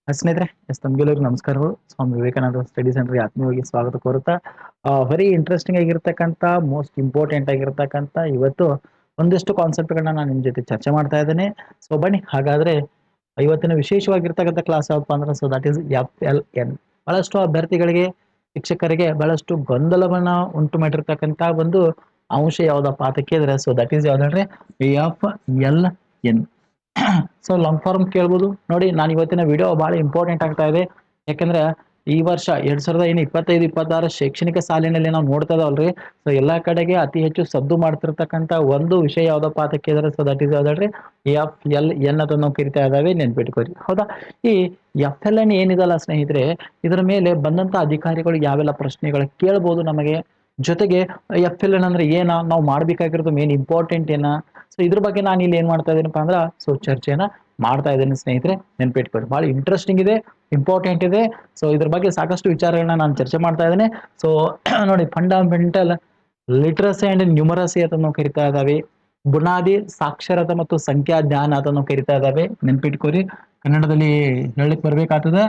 ಸ್ನೇಹಿತರೆ, ತಮ್ಗೆಲ್ಲರಿಗೂ ನಮಸ್ಕಾರಗಳು. ಸ್ವಾಮಿ ವಿವೇಕಾನಂದ ಸ್ಟಡಿ ಸೆಂಟರ್ಗೆ ಆತ್ಮೀಯವಾಗಿ ಸ್ವಾಗತ ಕೋರುತ್ತಾ ವೆರಿ ಇಂಟ್ರೆಸ್ಟಿಂಗ್ ಆಗಿರ್ತಕ್ಕಂಥ ಮೋಸ್ಟ್ ಇಂಪಾರ್ಟೆಂಟ್ ಆಗಿರ್ತಕ್ಕಂಥ ಇವತ್ತು ಒಂದಿಷ್ಟು ಕಾನ್ಸೆಪ್ಟ್ಗಳನ್ನ ನಾನು ನಿಮ್ ಜೊತೆ ಚರ್ಚೆ ಮಾಡ್ತಾ ಇದ್ದೇನೆ. ಸೊ ಬನ್ನಿ, ಹಾಗಾದ್ರೆ ಇವತ್ತಿನ ವಿಶೇಷವಾಗಿರ್ತಕ್ಕಂಥ ಕ್ಲಾಸ್ ಯಾವಪ್ಪ ಅಂದ್ರೆ ಸೊ ದಟ್ ಈಸ್ FLN. ಬಹಳಷ್ಟು ಅಭ್ಯರ್ಥಿಗಳಿಗೆ, ಶಿಕ್ಷಕರಿಗೆ ಬಹಳಷ್ಟು ಗೊಂದಲವನ್ನ ಉಂಟು ಮಾಡಿರ್ತಕ್ಕಂಥ ಒಂದು ಅಂಶ ಯಾವ್ದಪ್ಪ ಅಂತ ಕೇಳಿದ್ರೆ ಸೊ ದಟ್ ಈಸ್ ಯಾವ್ದಂದ್ರೆ FLN. ಸೊ ಲಾಂಗ್ ಫಾರ್ಮ್ ಕೇಳ್ಬೋದು ನೋಡಿ. ನಾನು ಇವತ್ತಿನ ವಿಡಿಯೋ ಬಹಳ ಇಂಪಾರ್ಟೆಂಟ್ ಆಗ್ತಾ ಇದೆ. ಯಾಕಂದ್ರೆ ಈ ವರ್ಷ 2025-26 ಶೈಕ್ಷಣಿಕ ಸಾಲಿನಲ್ಲಿ ನಾವು ನೋಡ್ತಾ ಇದಾವಲ್ರಿ. ಸೊ ಎಲ್ಲಾ ಕಡೆಗೆ ಅತಿ ಹೆಚ್ಚು ಸದ್ದು ಮಾಡ್ತಿರ್ತಕ್ಕಂಥ ಒಂದು ವಿಷಯ ಯಾವ್ದಪ್ಪ ಅಂತ ಕೇಳಿದ್ರೆ ಸೊ ದಟ್ ಈಸ್ ಯಾವ್ದಲ್ರಿ FLN ಅಂತ ನಾವು ಕರಿತಾ ಇದಾವೆ, ನೆನ್ಪಿಟ್ಕೋರಿ. ಹೌದಾ? ಈ FLN ಏನಿದಲ್ಲ ಸ್ನೇಹಿತರೆ, ಇದರ ಮೇಲೆ ಬಂದಂತ ಅಧಿಕಾರಿಗಳು ಯಾವೆಲ್ಲ ಪ್ರಶ್ನೆಗಳು ಕೇಳ್ಬೋದು ನಮಗೆ, ಜೊತೆಗೆ FLN ಅಂದ್ರೆ ಏನ, ನಾವು ಮಾಡ್ಬೇಕಾಗಿರೋದು ಮೇನ್ ಇಂಪಾರ್ಟೆಂಟ್ ಏನ, ಸೊ ಇದ್ರ ಬಗ್ಗೆ ನಾನು ಇಲ್ಲಿ ಏನ್ ಮಾಡ್ತಾ ಇದ್ದೀನಪ್ಪ ಅಂದ್ರ ಸೊ ಚರ್ಚೆನ ಮಾಡ್ತಾ ಇದ್ದೇನೆ ಸ್ನೇಹಿತರೆ, ನೆನ್ಪಿಟ್ಕೊಳ್ಳಿ. ಬಹಳ ಇಂಟ್ರೆಸ್ಟಿಂಗ್ ಇದೆ, ಇಂಪಾರ್ಟೆಂಟ್ ಇದೆ. ಸೊ ಇದ್ರ ಬಗ್ಗೆ ಸಾಕಷ್ಟು ವಿಚಾರಗಳನ್ನ ನಾನು ಚರ್ಚೆ ಮಾಡ್ತಾ ಇದ್ದೇನೆ. ಸೊ ನೋಡಿ, ಫಂಡಮೆಂಟಲ್ ಲಿಟ್ರಸಿ ಅಂಡ್ ನ್ಯೂಮರಸಿ ಅಂತ ನಾವು ಕರಿತಾ ಇದ್ದಾವೆ, ಬುನಾದಿ ಸಾಕ್ಷರತೆ ಮತ್ತು ಸಂಖ್ಯಾ ಜ್ಞಾನ ಅಂತ ನಾವು ಕರಿತಾ ಇದ್ದಾವೆ, ನೆನ್ಪಿಟ್ಕೋರಿ. ಕನ್ನಡದಲ್ಲಿ ಹೇಳಲಿಕ್ಕೆ ಬರ್ಬೇಕಾಗ್ತದೆ.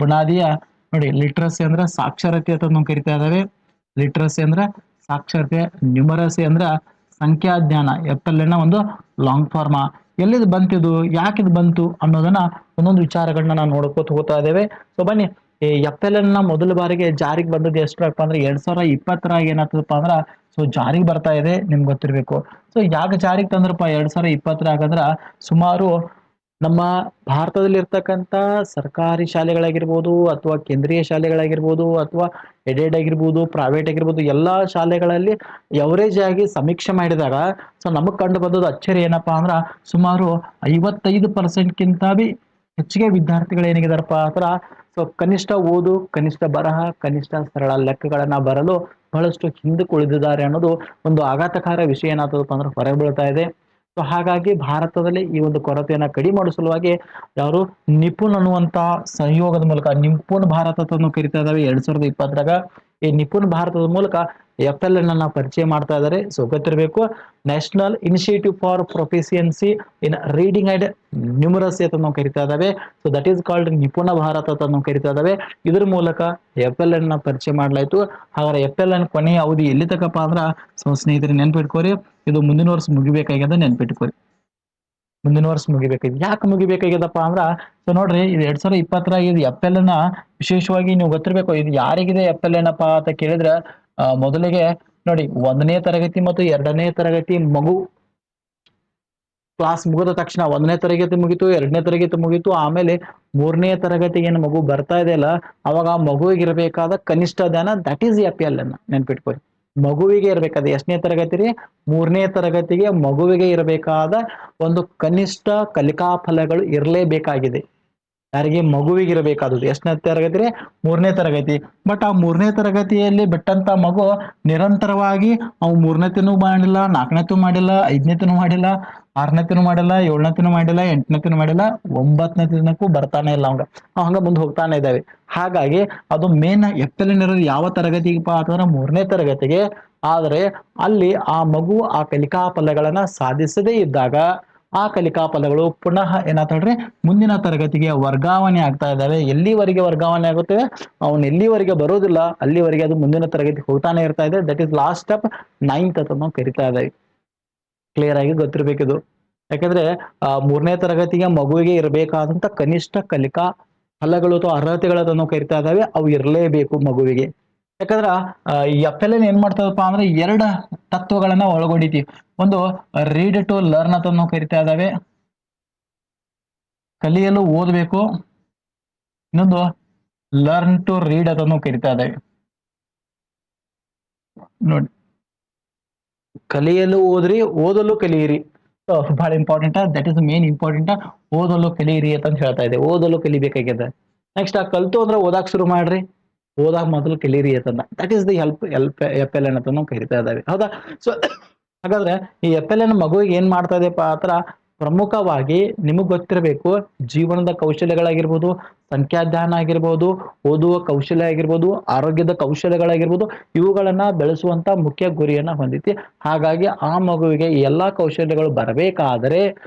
ಬುನಾದಿಯ ನೋಡಿ, ಲಿಟ್ರಸಿ ಅಂದ್ರೆ ಸಾಕ್ಷರತೆ ಅಂತ ನಾವು ಕರಿತಾ ಇದ್ದಾವೆ, ಲಿಟ್ರಸಿ ಅಂದ್ರೆ ಸಾಕ್ಷರತೆ, ನ್ಯೂಮರಸಿ ಅಂದ್ರೆ ಸಂಖ್ಯಾ ಜ್ಞಾನ. FLN ಒಂದು ಲಾಂಗ್ ಫಾರ್ಮ. ಎಲ್ಲಿದು ಬಂತಿದು, ಯಾಕಿದ್ ಬಂತು ಅನ್ನೋದನ್ನ ಒಂದೊಂದು ವಿಚಾರಗಳನ್ನ ನಾವು ನೋಡ್ಕೋತ ಹೋಗ್ತಾ ಇದ್ದೇವೆ. ಸೊ ಬನ್ನಿ, ಈ FLN ಮೊದಲ ಬಾರಿಗೆ ಜಾರಿಗೆ ಬಂದದ್ದು ಎಷ್ಟಪ್ಪ ಅಂದ್ರೆ 2020 ಏನಾಗ್ತದಪ್ಪ ಅಂದ್ರ ಸೊ ಜಾರಿಗೆ ಬರ್ತಾ ಇದೆ, ನಿಮ್ಗೆ ಗೊತ್ತಿರ್ಬೇಕು. ಸೊ ಯಾಕೆ ಜಾರಿಗೆ ತಂದ್ರಪ್ಪ 2020 ಅಂದ್ರ ಸುಮಾರು ನಮ್ಮ ಭಾರತದಲ್ಲಿ ಇರ್ತಕ್ಕಂಥ ಸರ್ಕಾರಿ ಶಾಲೆಗಳಾಗಿರ್ಬೋದು ಅಥವಾ ಕೇಂದ್ರೀಯ ಶಾಲೆಗಳಾಗಿರ್ಬೋದು ಅಥವಾ ಎಡೆಡ್ ಆಗಿರ್ಬೋದು, ಪ್ರೈವೇಟ್ ಆಗಿರ್ಬೋದು, ಎಲ್ಲಾ ಶಾಲೆಗಳಲ್ಲಿ ಎವರೇಜ್ ಆಗಿ ಸಮೀಕ್ಷೆ ಮಾಡಿದಾಗ ಸೊ ನಮಗ್ ಕಂಡು ಬಂದದ್ದು ಅಚ್ಚರಿ ಏನಪ್ಪಾ ಅಂದ್ರ ಸುಮಾರು 55%ಕಿಂತ ಬಿ ಹೆಚ್ಚಿಗೆ ವಿದ್ಯಾರ್ಥಿಗಳು ಏನಿದಾರಪ್ಪ ಅಂದ್ರ ಸೊ ಕನಿಷ್ಠ ಓದು, ಕನಿಷ್ಠ ಬರಹ, ಕನಿಷ್ಠ ಸರಳ ಲೆಕ್ಕಗಳನ್ನ ಬರಲು ಬಹಳಷ್ಟು ಹಿಂದಕ್ಕೆ ಉಳಿದಿದ್ದಾರೆ ಅನ್ನೋದು ಒಂದು ಆಘಾತಕಾರ ವಿಷಯ ಏನಾಗ್ತದಪ್ಪ ಅಂದ್ರೆ ಹೊರಗೆ ಬೀಳ್ತಾ ಇದೆ. ಸೊ ಹಾಗಾಗಿ ಭಾರತದಲ್ಲಿ ಈ ಒಂದು ಕೊರತೆಯನ್ನ ಕಡಿಮೆ ಮಾಡೋ ಸಲುವಾಗಿ ಯಾರು ನಿಪುಣ್ ಅನ್ನುವಂತ ಸಹಯೋಗದ ಮೂಲಕ ನಿಪುಣ್ ಭಾರತ ಅಂತ ಕರಿತಾ ಇದಾವೆ 2020ರಾಗ. ಈ ನಿಪುಣ್ ಭಾರತದ ಮೂಲಕ FLN ಅನ್ನ ಪರಿಚಯ ಮಾಡ್ತಾ ಇದ್ದಾರೆ. ಸೊ ಗೊತ್ತಿರಬೇಕು, national initiative for proficiency in reading and numeracy ಅಂತ ನಾವು ಕರಿತಾ ಇದ್ದಾವೆ. ಸೊ ದಟ್ ಈಸ್ ಕಾಲ್ಡ್ ನಿಪುಣ ಭಾರತ ಅಂತ ನಾವು ಕರಿತಾ ಇದ್ದಾವೆ. ಇದ್ರ ಮೂಲಕ FLN ನ ಪರಿಚಯ ಮಾಡ್ಲಾಯ್ತು. ಹಾಗಾದ್ರೆ FLN ಕೊನೆಯ ಅವಧಿ ಎಲ್ಲಿ ತಕಪ್ಪ ಅಂದ್ರ ಸೊ ಸ್ನೇಹಿತರೆ ನೆನ್ಪಿಟ್ಕೋರಿ, ಇದು ಮುಂದಿನ ವರ್ಷ ಮುಗಿಬೇಕಾಗ್ಯದ, ನೆನ್ಪಿಟ್ಕೋರಿ. ಮುಂದಿನ ವರ್ಷ ಮುಗಿಬೇಕಾಗಿದೆ. ಯಾಕೆ ಮುಗಿಬೇಕಾಗ್ಯದಪ್ಪ ಅಂದ್ರ ಸೊ ನೋಡ್ರಿ, ಇದು 2020 ಇದು FLN ವಿಶೇಷವಾಗಿ ನೀವು ಗೊತ್ತಿರ್ಬೇಕು. ಇದು ಯಾರಿಗಿದೆ FLN ಅಪ್ಪ ಅಂತ ಕೇಳಿದ್ರೆ ಮೊದಲಿಗೆ ನೋಡಿ, 1ನೇ ತರಗತಿ ಮತ್ತು 2ನೇ ತರಗತಿ ಮಗು ಕ್ಲಾಸ್ ಮುಗಿದ ತಕ್ಷಣ 1ನೇ ತರಗತಿ ಮುಗಿತು, 2ನೇ ತರಗತಿ ಮುಗಿತು, ಆಮೇಲೆ 3ನೇ ತರಗತಿಗೆ ಏನು ಮಗು ಬರ್ತಾ ಇದೆಯಲ್ಲ ಅವಾಗ ಆ ಮಗುವಿಗೆ ಇರಬೇಕಾದ ಕನಿಷ್ಠ ಜ್ಞಾನ ದಟ್ ಈಸ್ FLN, ನೆನ್ಪಿಟ್ಕೊಳ್ಳಿ. ಮಗುವಿಗೆ ಇರಬೇಕಾದ ಎಷ್ಟನೇ ತರಗತಿ ರೀ? 3ನೇ ತರಗತಿಗೆ ಮಗುವಿಗೆ ಇರಬೇಕಾದ ಒಂದು ಕನಿಷ್ಠ ಕಲಿಕಾ ಫಲಗಳು ಇರಲೇಬೇಕಾಗಿದೆ. ಯಾರಿಗೆ? ಮಗುವಿಗೆ ಇರಬೇಕಾದದ್ದು ಎಷ್ಟನೇ ತರಗತಿ ರೀ? 3ನೇ ತರಗತಿ. ಬಟ್ ಆ 3ನೇ ತರಗತಿಯಲ್ಲಿ ಬಿಟ್ಟಂತ ಮಗು ನಿರಂತರವಾಗಿ ಅವು 3ನೇತನೂ ಮಾಡಿಲ್ಲ, 4ನೇತೂ ಮಾಡಿಲ್ಲ, 5ನೇತನೂ ಮಾಡಿಲ್ಲ, 6ನೇತನೂ ಮಾಡಿಲ್ಲ, 7ನೇತನೂ ಮಾಡಿಲ್ಲ, 8ನೇತನೂ ಮಾಡಿಲ್ಲ, 9ನೇ ದಿನಕ್ಕೂ ಬರ್ತಾನೆ ಇಲ್ಲ ಅವಂಗ. ಹಂಗ ಮುಂದೆ ಹೋಗ್ತಾನೆ ಇದ್ದಾವೆ. ಹಾಗಾಗಿ ಅದು ಮೇನ್ FLN ಇರೋದು ಯಾವ ತರಗತಿಗಪ್ಪ ಅಂತಂದ್ರೆ 3ನೇ ತರಗತಿಗೆ. ಆದ್ರೆ ಅಲ್ಲಿ ಆ ಮಗು ಆ ಕಲಿಕಾ ಫಲಗಳನ್ನ ಸಾಧಿಸದೇ ಇದ್ದಾಗ ಆ ಕಲಿಕಾ ಫಲಗಳು ಪುನಃ ಏನಾಗ್ತಾಳ್ರಿ ಮುಂದಿನ ತರಗತಿಗೆ ವರ್ಗಾವಣೆ ಆಗ್ತಾ ಇದ್ದಾವೆ. ಎಲ್ಲಿವರೆಗೆ ವರ್ಗಾವಣೆ ಆಗುತ್ತೆ, ಅವನು ಎಲ್ಲಿವರೆಗೆ ಬರೋದಿಲ್ಲ ಅಲ್ಲಿವರೆಗೆ ಅದು ಮುಂದಿನ ತರಗತಿ ಹೋಗ್ತಾನೆ ಇರ್ತಾ ಇದೆ. That is last step 9th ಅಂತ ನಾವು ಕರಿತಾ ಇದ್ದೇವೆ. ಕ್ಲಿಯರ್ ಆಗಿ ಗೊತ್ತಿರ್ಬೇಕಿದು. ಯಾಕಂದ್ರೆ 3ನೇ ತರಗತಿಗೆ ಮಗುವಿಗೆ ಇರಬೇಕಾದಂತ ಕನಿಷ್ಠ ಕಲಿಕಾ ಫಲಗಳು ಅಥವಾ ಅರ್ಹತೆಗಳು ನಾವು ಕರಿತಾ ಇದ್ದಾವೆ, ಅವು ಇರಲೇಬೇಕು ಮಗುವಿಗೆ. ಯಾಕಂದ್ರ ಈ FLN ಏನ್ ಮಾಡ್ತದಪ್ಪ ಅಂದ್ರೆ 2 ತತ್ವಗಳನ್ನ ಒಳಗೊಂಡಿತಿ. ಒಂದು ರೀಡ್ ಟು ಲರ್ನ್ ಅಂತ ನಾವು ಕರಿತಾ ಇದ್ದಾವೆ, ಕಲಿಯಲು ಓದಬೇಕು. ಇನ್ನೊಂದು ಲರ್ನ್ ಟು ರೀಡ್ ಅಂತ ನಾವು ಕರಿತಾ ಇದ್ದೇವೆ. ನೋಡಿ, ಕಲಿಯಲು ಓದ್ರಿ, ಓದಲು ಕಲಿಯಿರಿ. ಬಹಳ important, that is main important. ಓದಲು ಕಲಿಯಿರಿ ಅಂತ ಹೇಳ್ತಾ ಇದೆ, ಓದಲು ಕಲಿಬೇಕಾಗ್ಯದ. ನೆಕ್ಸ್ಟ್ ಆ ಕಲ್ತು ಅಂದ್ರೆ ಓದಾಕ್ ಶುರು ಮಾಡ್ರಿ, ಓದಾಕ್ ಮೊದಲು ಕಲೀರಿ ಅಂತಂದ. ದಟ್ ಈಸ್ ದಿ FLN ಅಂತ ನಾವು ಕರಿತಾ ಇದ್ದಾವೆ. ಹೌದಾ? ಸೊ ಹಾಗಾದ್ರೆ ಈ FLN ಮಗುವಿಗೆ ಏನ್ ಮಾಡ್ತಾ ಇದೆಪ್ಪ ಆತರ ಪ್ರಮುಖವಾಗಿ ನಿಮಗ್ ಗೊತ್ತಿರಬೇಕು, ಜೀವನದ ಕೌಶಲ್ಯಗಳಾಗಿರ್ಬೋದು, ಸಂಖ್ಯಾಜ್ಞಾನ ಆಗಿರ್ಬೋದು, ಓದುವ ಕೌಶಲ್ಯ ಆಗಿರ್ಬೋದು, ಆರೋಗ್ಯದ ಕೌಶಲ್ಯಗಳಾಗಿರ್ಬೋದು, ಇವುಗಳನ್ನ ಬೆಳೆಸುವಂತ ಮುಖ್ಯ ಗುರಿಯನ್ನ ಹೊಂದಿತಿ. ಹಾಗಾಗಿ ಆ ಮಗುವಿಗೆ ಎಲ್ಲಾ ಕೌಶಲ್ಯಗಳು ಬರಬೇಕಾದರೆ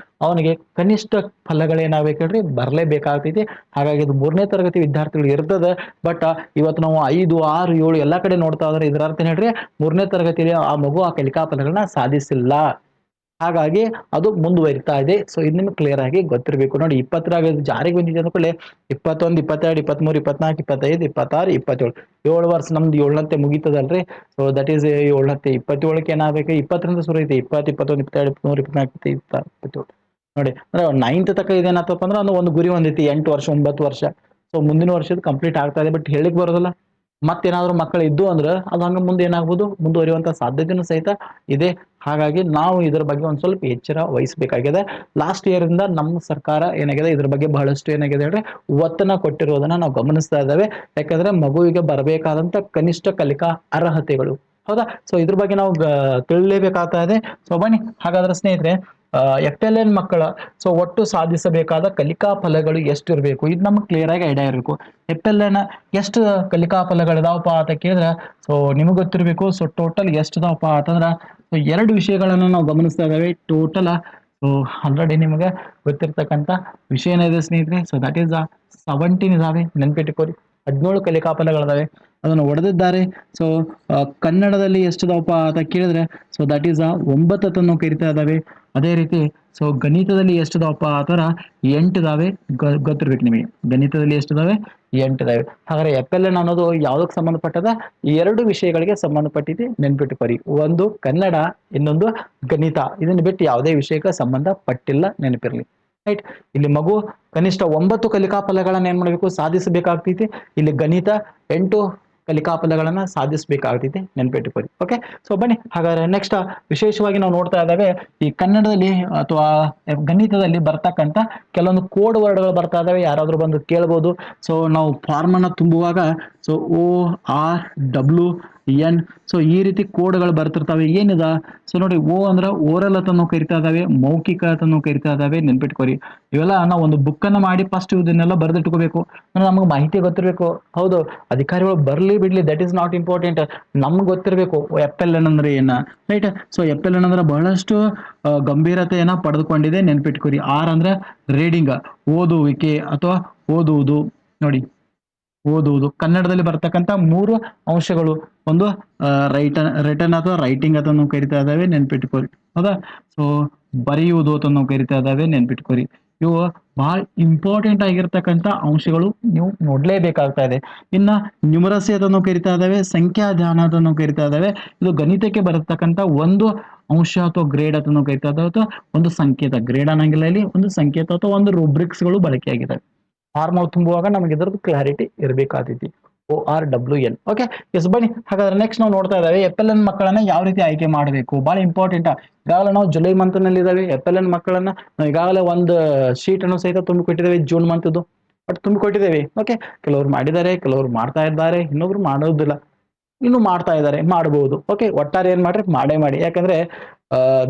ಅವನಿಗೆ ಕನಿಷ್ಠ ಫಲಗಳೇನಾಗ್ಬೇಕು ಹೇಳ್ರಿ, ಬರ್ಲೇಬೇಕಾಗ್ತೈತಿ. ಹಾಗಾಗಿ ಇದು 3ನೇ ತರಗತಿ ವಿದ್ಯಾರ್ಥಿಗಳು ಇರ್ತದೆ. ಬಟ್ ಇವತ್ತು ನಾವು 5, 6, 7 ಎಲ್ಲಾ ಕಡೆ ನೋಡ್ತಾ ಇದ್ರೆ ಇದರ ಅರ್ಥ ಏನ್ ಹೇಳ್ರಿ, 3ನೇ ತರಗತಿಯಲ್ಲಿ ಆ ಮಗು ಆ ಕಲಿಕಾ ಫಲಗಳನ್ನ ಸಾಧಿಸಿಲ್ಲ. ಹಾಗಾಗಿ ಅದು ಮುಂದುವರಿತಾ ಇದೆ. ಸೊ ಇದು ನಿಮ್ಗೆ ಕ್ಲಿಯರ್ ಆಗಿ ಗೊತ್ತಿರಬೇಕು. ನೋಡಿ, 20 ಜಾರಿಗೆ ಬಂದಿದೆ ಅಂದ್ಕೊಳ್ಳಿ, 21, 22, 23, 24, 25, 26, 27 7 ವರ್ಷ ನಮ್ದು 7ನಂತೆ ಮುಗೀತದಲ್ರಿ. ಸೊ ದಟ್ ಈಸ್ 7ನಂತೆ 27ಕ್ಕೆ ಏನಾಗಬೇಕು, 20ರಿಂದ ಶುರು ಐತಿ, 20, 21, 22, 23, 24, 25, 26, 27. ನೋಡಿ, ಅಂದ್ರೆ 9th ತನಕ ಇದೇನಾತಪ್ಪ ಅಂದ್ರೆ ಒಂದು ಗುರಿ ಹೊಂದೈತಿ, 8 ವರ್ಷ 9 ವರ್ಷ. ಸೊ ಮುಂದಿನ ವರ್ಷದ ಕಂಪ್ಲೀಟ್ ಆಗ್ತಾ ಇದೆ. ಬಟ್ ಹೇಳಿಕ್ ಬರೋದಿಲ್ಲ, ಮತ್ತೇನಾದ್ರು ಮಕ್ಕಳು ಇದ್ದು ಅಂದ್ರೆ ಅದು ಹಂಗ ಮುಂದೆ ಏನಾಗ್ಬೋದು, ಮುಂದುವರಿಯುವಂತ ಸಾಧ್ಯತೆನೂ ಸಹಿತ ಇದೆ. ಹಾಗಾಗಿ ನಾವು ಇದರ ಬಗ್ಗೆ ಒಂದ್ ಸ್ವಲ್ಪ ಎಚ್ಚರ ವಹಿಸಬೇಕಾಗಿದೆ. ಲಾಸ್ಟ್ ಇಯರ್ ಇಂದ ನಮ್ಮ ಸರ್ಕಾರ ಏನಾಗಿದೆ, ಇದ್ರ ಬಗ್ಗೆ ಬಹಳಷ್ಟು ಏನಾಗಿದೆ ಅಂದ್ರೆ ಒತ್ತನ್ನ ಕೊಟ್ಟಿರೋದನ್ನ ನಾವು ಗಮನಿಸ್ತಾ ಇದ್ದೇವೆ. ಯಾಕಂದ್ರೆ ಮಗುವಿಗೆ ಬರಬೇಕಾದಂತ ಕನಿಷ್ಠ ಕಲಿಕಾ ಅರ್ಹತೆಗಳು, ಹೌದಾ. ಸೊ ಇದ್ರ ಬಗ್ಗೆ ನಾವು ತಿಳಿಲೇಬೇಕಾಗ್ತಾ ಇದೆ. ಸೊ ಬನ್ನಿ ಹಾಗಾದ್ರೆ ಸ್ನೇಹಿತರೆ, FLN ಮಕ್ಕಳ ಸೊ ಒಟ್ಟು ಸಾಧಿಸಬೇಕಾದ ಕಲಿಕಾ ಫಲಗಳು ಎಷ್ಟು ಇರಬೇಕು, ಇದು ನಮ್ಗೆ ಕ್ಲಿಯರ್ ಆಗಿ ಐಡಿಯಾ ಇರಬೇಕು. FLN ಎಷ್ಟು ಕಲಿಕಾ ಫಲಗಳಿದಾವಪ್ಪ ಅಂತ ಕೇಳಿದ್ರೆ, ಸೊ ನಿಮಗೆ ಗೊತ್ತಿರಬೇಕು. ಸೊ ಟೋಟಲ್ ಎಷ್ಟು ಇದಾವಪ್ಪ ಅಂತಂದ್ರ, ಸೊ 2 ವಿಷಯಗಳನ್ನ ನಾವು ಗಮನಿಸ್ತಾ ಇದ್ದೇವೆ ಟೋಟಲ್. ಸೊ ಆಲ್ರೆಡಿ ನಿಮಗೆ ಗೊತ್ತಿರ್ತಕ್ಕಂಥ ವಿಷಯ ಏನಿದೆ ಸ್ನೇಹಿತರೆ, ಸೊ ದಟ್ ಈಸ್ 17 ಇದಾವೆ, ನೆನ್ಪಿಟ್ಟುಕೋರಿ. 17 ಕಲಿಕಾ ಫಲಗಳಿದಾವೆ, ಅದನ್ನು ಹೊಡೆದಿದ್ದಾರೆ. ಸೊ ಕನ್ನಡದಲ್ಲಿ ಎಷ್ಟಿದಾವಪ್ಪ ಅಂತ ಕೇಳಿದ್ರೆ, ಸೊ ದಟ್ ಈಸ್ 9 ಅನ್ನು ಕರಿತಾ ಇದ್ದಾವೆ. ಅದೇ ರೀತಿ ಸೊ ಗಣಿತದಲ್ಲಿ ಎಷ್ಟಿದಾವಪ್ಪ ಆತರ 8 ಇದಾವೆ. ಗೊತ್ತಿರ್ಬೇಕು ನಿಮಗೆ, ಗಣಿತದಲ್ಲಿ ಎಷ್ಟಿದಾವೆ, 8 ಇದಾವೆ. ಹಾಗಾದ್ರೆ FLN ಅನ್ನೋದು ಯಾವ್ದಕ್ಕೆ ಸಂಬಂಧಪಟ್ಟದ, 2 ವಿಷಯಗಳಿಗೆ ಸಂಬಂಧಪಟ್ಟಿದೆ, ನೆನ್ಪಿಟ್ಟುಕೋರಿ. ಒಂದು ಕನ್ನಡ, ಇನ್ನೊಂದು ಗಣಿತ. ಇದನ್ನ ಬಿಟ್ಟು ಯಾವುದೇ ವಿಷಯಕ್ಕೆ ಸಂಬಂಧ ಪಟ್ಟಿಲ್ಲ, ನೆನಪಿರ್ಲಿ. ರೈಟ್. ಇಲ್ಲಿ ಮಗು ಕನಿಷ್ಠ 9 ಕಲಿಕಾ ಫಲಗಳನ್ನ ಏನ್ ಮಾಡ್ಬೇಕು, ಸಾಧಿಸಬೇಕಾಗ್ತೈತಿ. ಇಲ್ಲಿ ಗಣಿತ 8 ಕಲಿಕಾ ಫಲಗಳನ್ನ ಸಾಧಿಸಬೇಕಾಗ್ತೈತಿ, ನೆನ್ಪಿಟ್ಟುಕೋರಿ. ಓಕೆ. ಸೊ ಬನ್ನಿ ಹಾಗಾದ್ರೆ ನೆಕ್ಸ್ಟ್ ವಿಶೇಷವಾಗಿ ನಾವು ನೋಡ್ತಾ ಇದ್ದೇವೆ, ಈ ಕನ್ನಡದಲ್ಲಿ ಅಥವಾ ಗಣಿತದಲ್ಲಿ ಬರ್ತಕ್ಕಂಥ ಕೆಲವೊಂದು ಕೋಡ್ ವರ್ಡ್ಗಳು ಬರ್ತಾ ಇದಾವೆ. ಯಾರಾದ್ರೂ ಬಂದು ಕೇಳ್ಬೋದು. ಸೊ ನಾವು ಫಾರ್ಮ್ ಅನ್ನ ತುಂಬುವಾಗ ಸೊ ORWN, ಸೊ ಈ ರೀತಿ ಕೋಡ್ಗಳು ಬರ್ತಿರ್ತವೆ. ಏನಿದ, ಸೊ ನೋಡಿ, ಓ ಅಂದ್ರೆ ಓರಲ್ ಅತನ್ನು ಕರಿತಾ ಇದಾವೆ, ಮೌಖಿಕ ಅತನ್ನು ಕರಿತಾ ಇದಾವೆ, ನೆನ್ಪಿಟ್ಕೋರಿ. ಇವೆಲ್ಲ ನಾವು ಒಂದು ಬುಕ್ ಅನ್ನ ಮಾಡಿ ಫಸ್ಟ್ ಇದನ್ನೆಲ್ಲ ಬರೆದಿಟ್ಕೋಬೇಕು. ನಮಗೆ ಮಾಹಿತಿ ಗೊತ್ತಿರಬೇಕು. ಹೌದು, ಅಧಿಕಾರಿಗಳು ಬರ್ಲಿ ಬಿಡ್ಲಿ, ದಟ್ ಈಸ್ ನಾಟ್ ಇಂಪಾರ್ಟೆಂಟ್. ನಮ್ಗೆ ಗೊತ್ತಿರಬೇಕು FLN ಅಂದ್ರೆ ಏನ, ರೈಟ್. ಸೊ FLN ಅಂದ್ರೆ ಬಹಳಷ್ಟು ಗಂಭೀರತೆಯನ್ನ ಪಡೆದುಕೊಂಡಿದೆ, ನೆನ್ಪಿಟ್ಕೋರಿ. ಆರ್ ಅಂದ್ರೆ ರೀಡಿಂಗ್, ಓದುವಿಕೆ ಅಥವಾ ಓದುವುದು. ನೋಡಿ, ಓದುವುದು ಕನ್ನಡದಲ್ಲಿ ಬರ್ತಕ್ಕಂಥ 3 ಅಂಶಗಳು. ಒಂದು ರಿಟನ್ ಅಥವಾ ರೈಟಿಂಗ್ ಅದನ್ನು ಕರಿತಾ ಇದ್ದಾವೆ, ನೆನ್ಪಿಟ್ಕೋರಿ. ಹೌದಾ. ಸೊ ಬರೆಯುವುದು ಅದನ್ನು ಕರಿತಾ ಇದ್ದಾವೆ, ನೆನ್ಪಿಟ್ಕೋರಿ. ಇವು ಬಹಳ ಇಂಪಾರ್ಟೆಂಟ್ ಆಗಿರ್ತಕ್ಕಂಥ ಅಂಶಗಳು, ನೀವು ನೋಡ್ಲೇಬೇಕಾಗ್ತಾ ಇದೆ. ಇನ್ನ ನ್ಯೂಮರಸಿ ಅದನ್ನು ಕರಿತಾ ಇದ್ದಾವೆ, ಸಂಖ್ಯಾಜ್ಞಾನ ಅದನ್ನು ಕರಿತಾ ಇದ್ದಾವೆ. ಇದು ಗಣಿತಕ್ಕೆ ಬರತಕ್ಕಂಥ ಒಂದು ಅಂಶ ಅಥವಾ ಗ್ರೇಡ್ ಅದನ್ನು ಕರಿತಾ ಇದ್ದಾವೆ, ಅಥವಾ ಒಂದು ಸಂಕೇತ. ಗ್ರೇಡ್ ಅನ್ನಂಗಿಲ್ಲ, ಇಲ್ಲಿ ಒಂದು ಸಂಕೇತ ಅಥವಾ ಒಂದು ರೂಬ್ರಿಕ್ಸ್ ಗಳು ಬಳಕೆಯಾಗಿದ್ದಾವೆ. ಫಾರ್ಮ್ ತುಂಬುವಾಗ ನಮಗೆ ಇದ್ರದ್ದು ಕ್ಲಾರಿಟಿ ಇರಬೇಕಾದೈತಿ. ORWN. ಓಕೆ. ಎಸ್, ಬನ್ನಿ ಹಾಗಾದ್ರೆ ನೆಕ್ಸ್ಟ್ ನಾವು ನೋಡ್ತಾ ಇದ್ದಾವೆ FLN ಮಕ್ಕಳನ್ನ ಯಾವ ರೀತಿ ಆಯ್ಕೆ ಮಾಡಬೇಕು, ಬಹಳ ಇಂಪಾರ್ಟೆಂಟ್. ಈಗಾಗಲೇ ನಾವು ಜುಲೈ ಮಂತ್ ನಲ್ಲಿ ಇದಾವೆ. FLN ಮಕ್ಕಳನ್ನ ನಾವು ಈಗಾಗಲೇ ಒಂದು ಶೀಟ್ ಅನ್ನು ಸಹಿತ ತುಂಬಿಕೊಟ್ಟಿದ್ದೇವೆ, ಜೂನ್ ಮಂತ್ ಬಟ್ ತುಂಬಿಕೊಟ್ಟಿದ್ದೇವೆ. ಓಕೆ. ಕೆಲವರು ಮಾಡಿದ್ದಾರೆ, ಕೆಲವರು ಮಾಡ್ತಾ ಇದ್ದಾರೆ, ಇನ್ನೊಬ್ರು ಮಾಡೋದಿಲ್ಲ, ಇನ್ನು ಮಾಡ್ತಾ ಇದ್ದಾರೆ, ಮಾಡಬಹುದು. ಓಕೆ. ಒಟ್ಟಾರೆ ಏನ್ ಮಾಡ್ರಿ, ಮಾಡೇ ಮಾಡಿ. ಯಾಕಂದ್ರೆ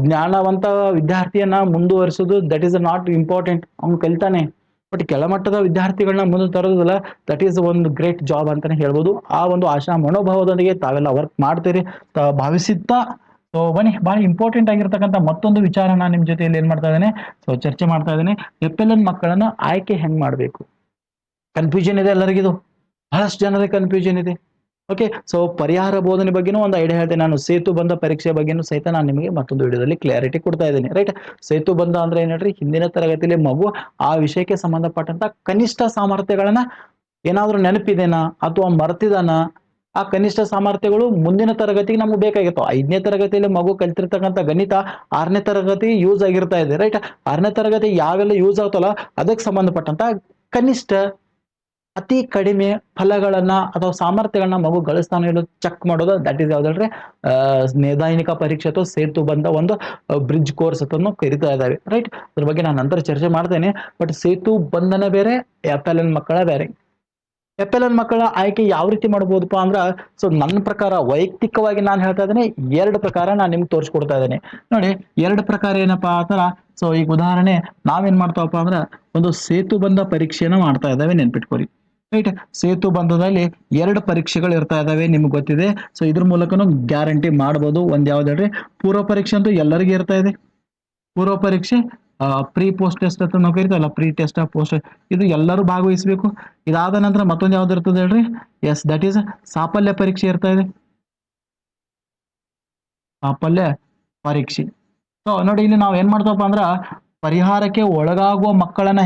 ಜ್ಞಾನವಂತ ವಿದ್ಯಾರ್ಥಿಯನ್ನ ಮುಂದುವರಿಸೋದು ದಟ್ ಈಸ್ ನಾಟ್ ಇಂಪಾರ್ಟೆಂಟ್, ಅವ್ನು ಕಲಿತಾನೆ. ಬಟ್ ಕೆಳಮಟ್ಟದ ವಿದ್ಯಾರ್ಥಿಗಳನ್ನ ಮುಂದೆ ತರೋದಿಲ್ಲ, ದಟ್ ಈಸ್ ಒಂದು ಗ್ರೇಟ್ ಜಾಬ್ ಅಂತಾನೆ ಹೇಳ್ಬೋದು. ಆ ಒಂದು ಆಶಾ ಮನೋಭಾವದೊಂದಿಗೆ ತಾವೆಲ್ಲ ವರ್ಕ್ ಮಾಡ್ತೀರಿ ಭಾವಿಸುತ್ತಾ. ಸೊ ಬನ್ನಿ, ಬಹಳ ಇಂಪಾರ್ಟೆಂಟ್ ಆಗಿರ್ತಕ್ಕಂಥ ಮತ್ತೊಂದು ವಿಚಾರ ನಾನು ನಿಮ್ ಜೊತೆಯಲ್ಲಿ ಏನ್ ಮಾಡ್ತಾ ಇದ್ದೇನೆ, ಸೊ ಚರ್ಚೆ ಮಾಡ್ತಾ ಇದ್ದೇನೆ. FLN ಮಕ್ಕಳನ್ನ ಆಯ್ಕೆ ಹೆಂಗ್ ಮಾಡ್ಬೇಕು. ಕನ್ಫ್ಯೂಷನ್ ಇದೆ ಎಲ್ಲರಿಗಿದು, ಬಹಳಷ್ಟು ಜನರಿಗೆ ಕನ್ಫ್ಯೂಷನ್ ಇದೆ. ಓಕೆ. ಸೊ ಪರಿಹಾರ ಬೋಧನೆ ಬಗ್ಗೆನೂ ಒಂದು ಐಡಿಯಾ ಹೇಳ್ತೇನೆ ನಾನು. ಸೇತು ಬಂಧ ಪರೀಕ್ಷೆ ಬಗ್ಗೆನೂ ಸಹಿತ ನಾನು ನಿಮಗೆ ಮತ್ತೊಂದು ವಿಡಿಯೋದಲ್ಲಿ ಕ್ಲಾರಿಟಿ ಕೊಡ್ತಾ ಇದ್ದೀನಿ, ರೈಟ್. ಸೇತು ಬಂಧ ಅಂದ್ರೆ ಏನ್ ಹೇಳ್ರಿ, ಹಿಂದಿನ ತರಗತಿಯಲ್ಲಿ ಮಗು ಆ ವಿಷಯಕ್ಕೆ ಸಂಬಂಧಪಟ್ಟಂತ ಕನಿಷ್ಠ ಸಾಮರ್ಥ್ಯಗಳನ್ನ ಏನಾದ್ರೂ ನೆನಪಿದೆನಾ ಅಥವಾ ಮರ್ತಿದಾನ, ಆ ಕನಿಷ್ಠ ಸಾಮರ್ಥ್ಯಗಳು ಮುಂದಿನ ತರಗತಿಗೆ ನಮ್ಗೆ ಬೇಕಾಗಿತ್ತು. 5ನೇ ತರಗತಿಯಲ್ಲಿ ಮಗು ಕಲ್ತಿರ್ತಕ್ಕಂಥ ಗಣಿತ 6ನೇ ತರಗತಿ ಯೂಸ್ ಆಗಿರ್ತಾ ಇದೆ, ರೈಟ್. 6ನೇ ತರಗತಿ ಯಾವೆಲ್ಲ ಯೂಸ್ ಆಗ್ತಲ್ಲ ಅದಕ್ಕೆ ಸಂಬಂಧಪಟ್ಟಂತ ಕನಿಷ್ಠ ಅತಿ ಕಡಿಮೆ ಫಲಗಳನ್ನ ಅಥವಾ ಸಾಮರ್ಥ್ಯಗಳನ್ನ ಮಗು ಗಳಿಸ್ತಾನೆ ಇಲ್ಲ ಚೆಕ್ ಮಾಡೋದು, ದಟ್ ಈಸ್ ಯಾವ್ದಲ್ರಿ, ನೈದಾನಿಕ ಪರೀಕ್ಷೆ ಅಥವಾ ಸೇತು ಬಂಧ ಒಂದು ಬ್ರಿಡ್ಜ್ ಕೋರ್ಸ್ ಅನ್ನು ಕರಿತಾ ಇದ್ದಾವೆ, ರೈಟ್. ಅದ್ರ ಬಗ್ಗೆ ನಾನು ನಂತರ ಚರ್ಚೆ ಮಾಡ್ತೇನೆ. ಬಟ್ ಸೇತು ಬಂಧನ ಬೇರೆ, FLN ಮಕ್ಕಳ ಬೇರೆ. FLN ಮಕ್ಕಳ ಆಯ್ಕೆ ಯಾವ ರೀತಿ ಮಾಡ್ಬೋದಪ್ಪ ಅಂದ್ರ, ಸೊ ನನ್ನ ಪ್ರಕಾರ ವೈಯಕ್ತಿಕವಾಗಿ ನಾನು ಹೇಳ್ತಾ ಇದ್ದೇನೆ, ಎರಡು ಪ್ರಕಾರ ನಾನು ನಿಮ್ಗೆ ತೋರಿಸ್ಕೊಡ್ತಾ ಇದ್ದೇನೆ ನೋಡಿ. ಎರಡು ಪ್ರಕಾರ ಏನಪ್ಪಾ ಅಂದ್ರ, ಸೊ ಈಗ ಉದಾಹರಣೆ ನಾವೇನ್ ಮಾಡ್ತಾವಪ್ಪ ಅಂದ್ರ ಒಂದು ಸೇತುಬಂಧ ಪರೀಕ್ಷೆನ ಮಾಡ್ತಾ ಇದ್ದಾವೆ, ನೆನ್ಪಿಟ್ಕೊರಿ. ರೈಟ್, ಸೇತು ಬಂಧದಲ್ಲಿ ಎರಡು ಪರೀಕ್ಷೆಗಳು ಇರ್ತಾ ಇದಾವೆ, ನಿಮ್ಗೆ ಗೊತ್ತಿದೆ. ಸೊ ಇದ್ರ ಮೂಲಕನು ಗ್ಯಾರಂಟಿ ಮಾಡ್ಬೋದು. ಒಂದ್ ಯಾವ್ದು ಹೇಳ್ರಿ, ಪೂರ್ವ ಪರೀಕ್ಷೆ ಅಂತೂ ಎಲ್ಲರಿಗೂ ಇರ್ತಾ ಇದೆ. ಪೂರ್ವ ಪರೀಕ್ಷೆ ಪ್ರೀ ಪೋಸ್ಟ್ ಟೆಸ್ಟ್ ಅಂತ ನಾವು ಕರಿತಲ್ಲ, ಪ್ರೀ ಟೆಸ್ಟ್ ಪೋಸ್ಟ್, ಇದು ಎಲ್ಲರೂ ಭಾಗವಹಿಸಬೇಕು. ಇದಾದ ನಂತರ ಮತ್ತೊಂದು ಯಾವ್ದು ಇರ್ತದೆ ಹೇಳ್ರಿ, ಎಸ್ ದಟ್ ಈಸ್ ಸಾಫಲ್ಯ ಪರೀಕ್ಷೆ ಇರ್ತಾ ಇದೆ, ಸಾಫಲ್ಯ ಪರೀಕ್ಷೆ. ಸೊ ನೋಡಿ, ಇಲ್ಲಿ ನಾವು ಏನ್ ಮಾಡ್ತವಪ್ಪ ಅಂದ್ರ, ಪರಿಹಾರಕ್ಕೆ ಒಳಗಾಗುವ ಮಕ್ಕಳನ್ನ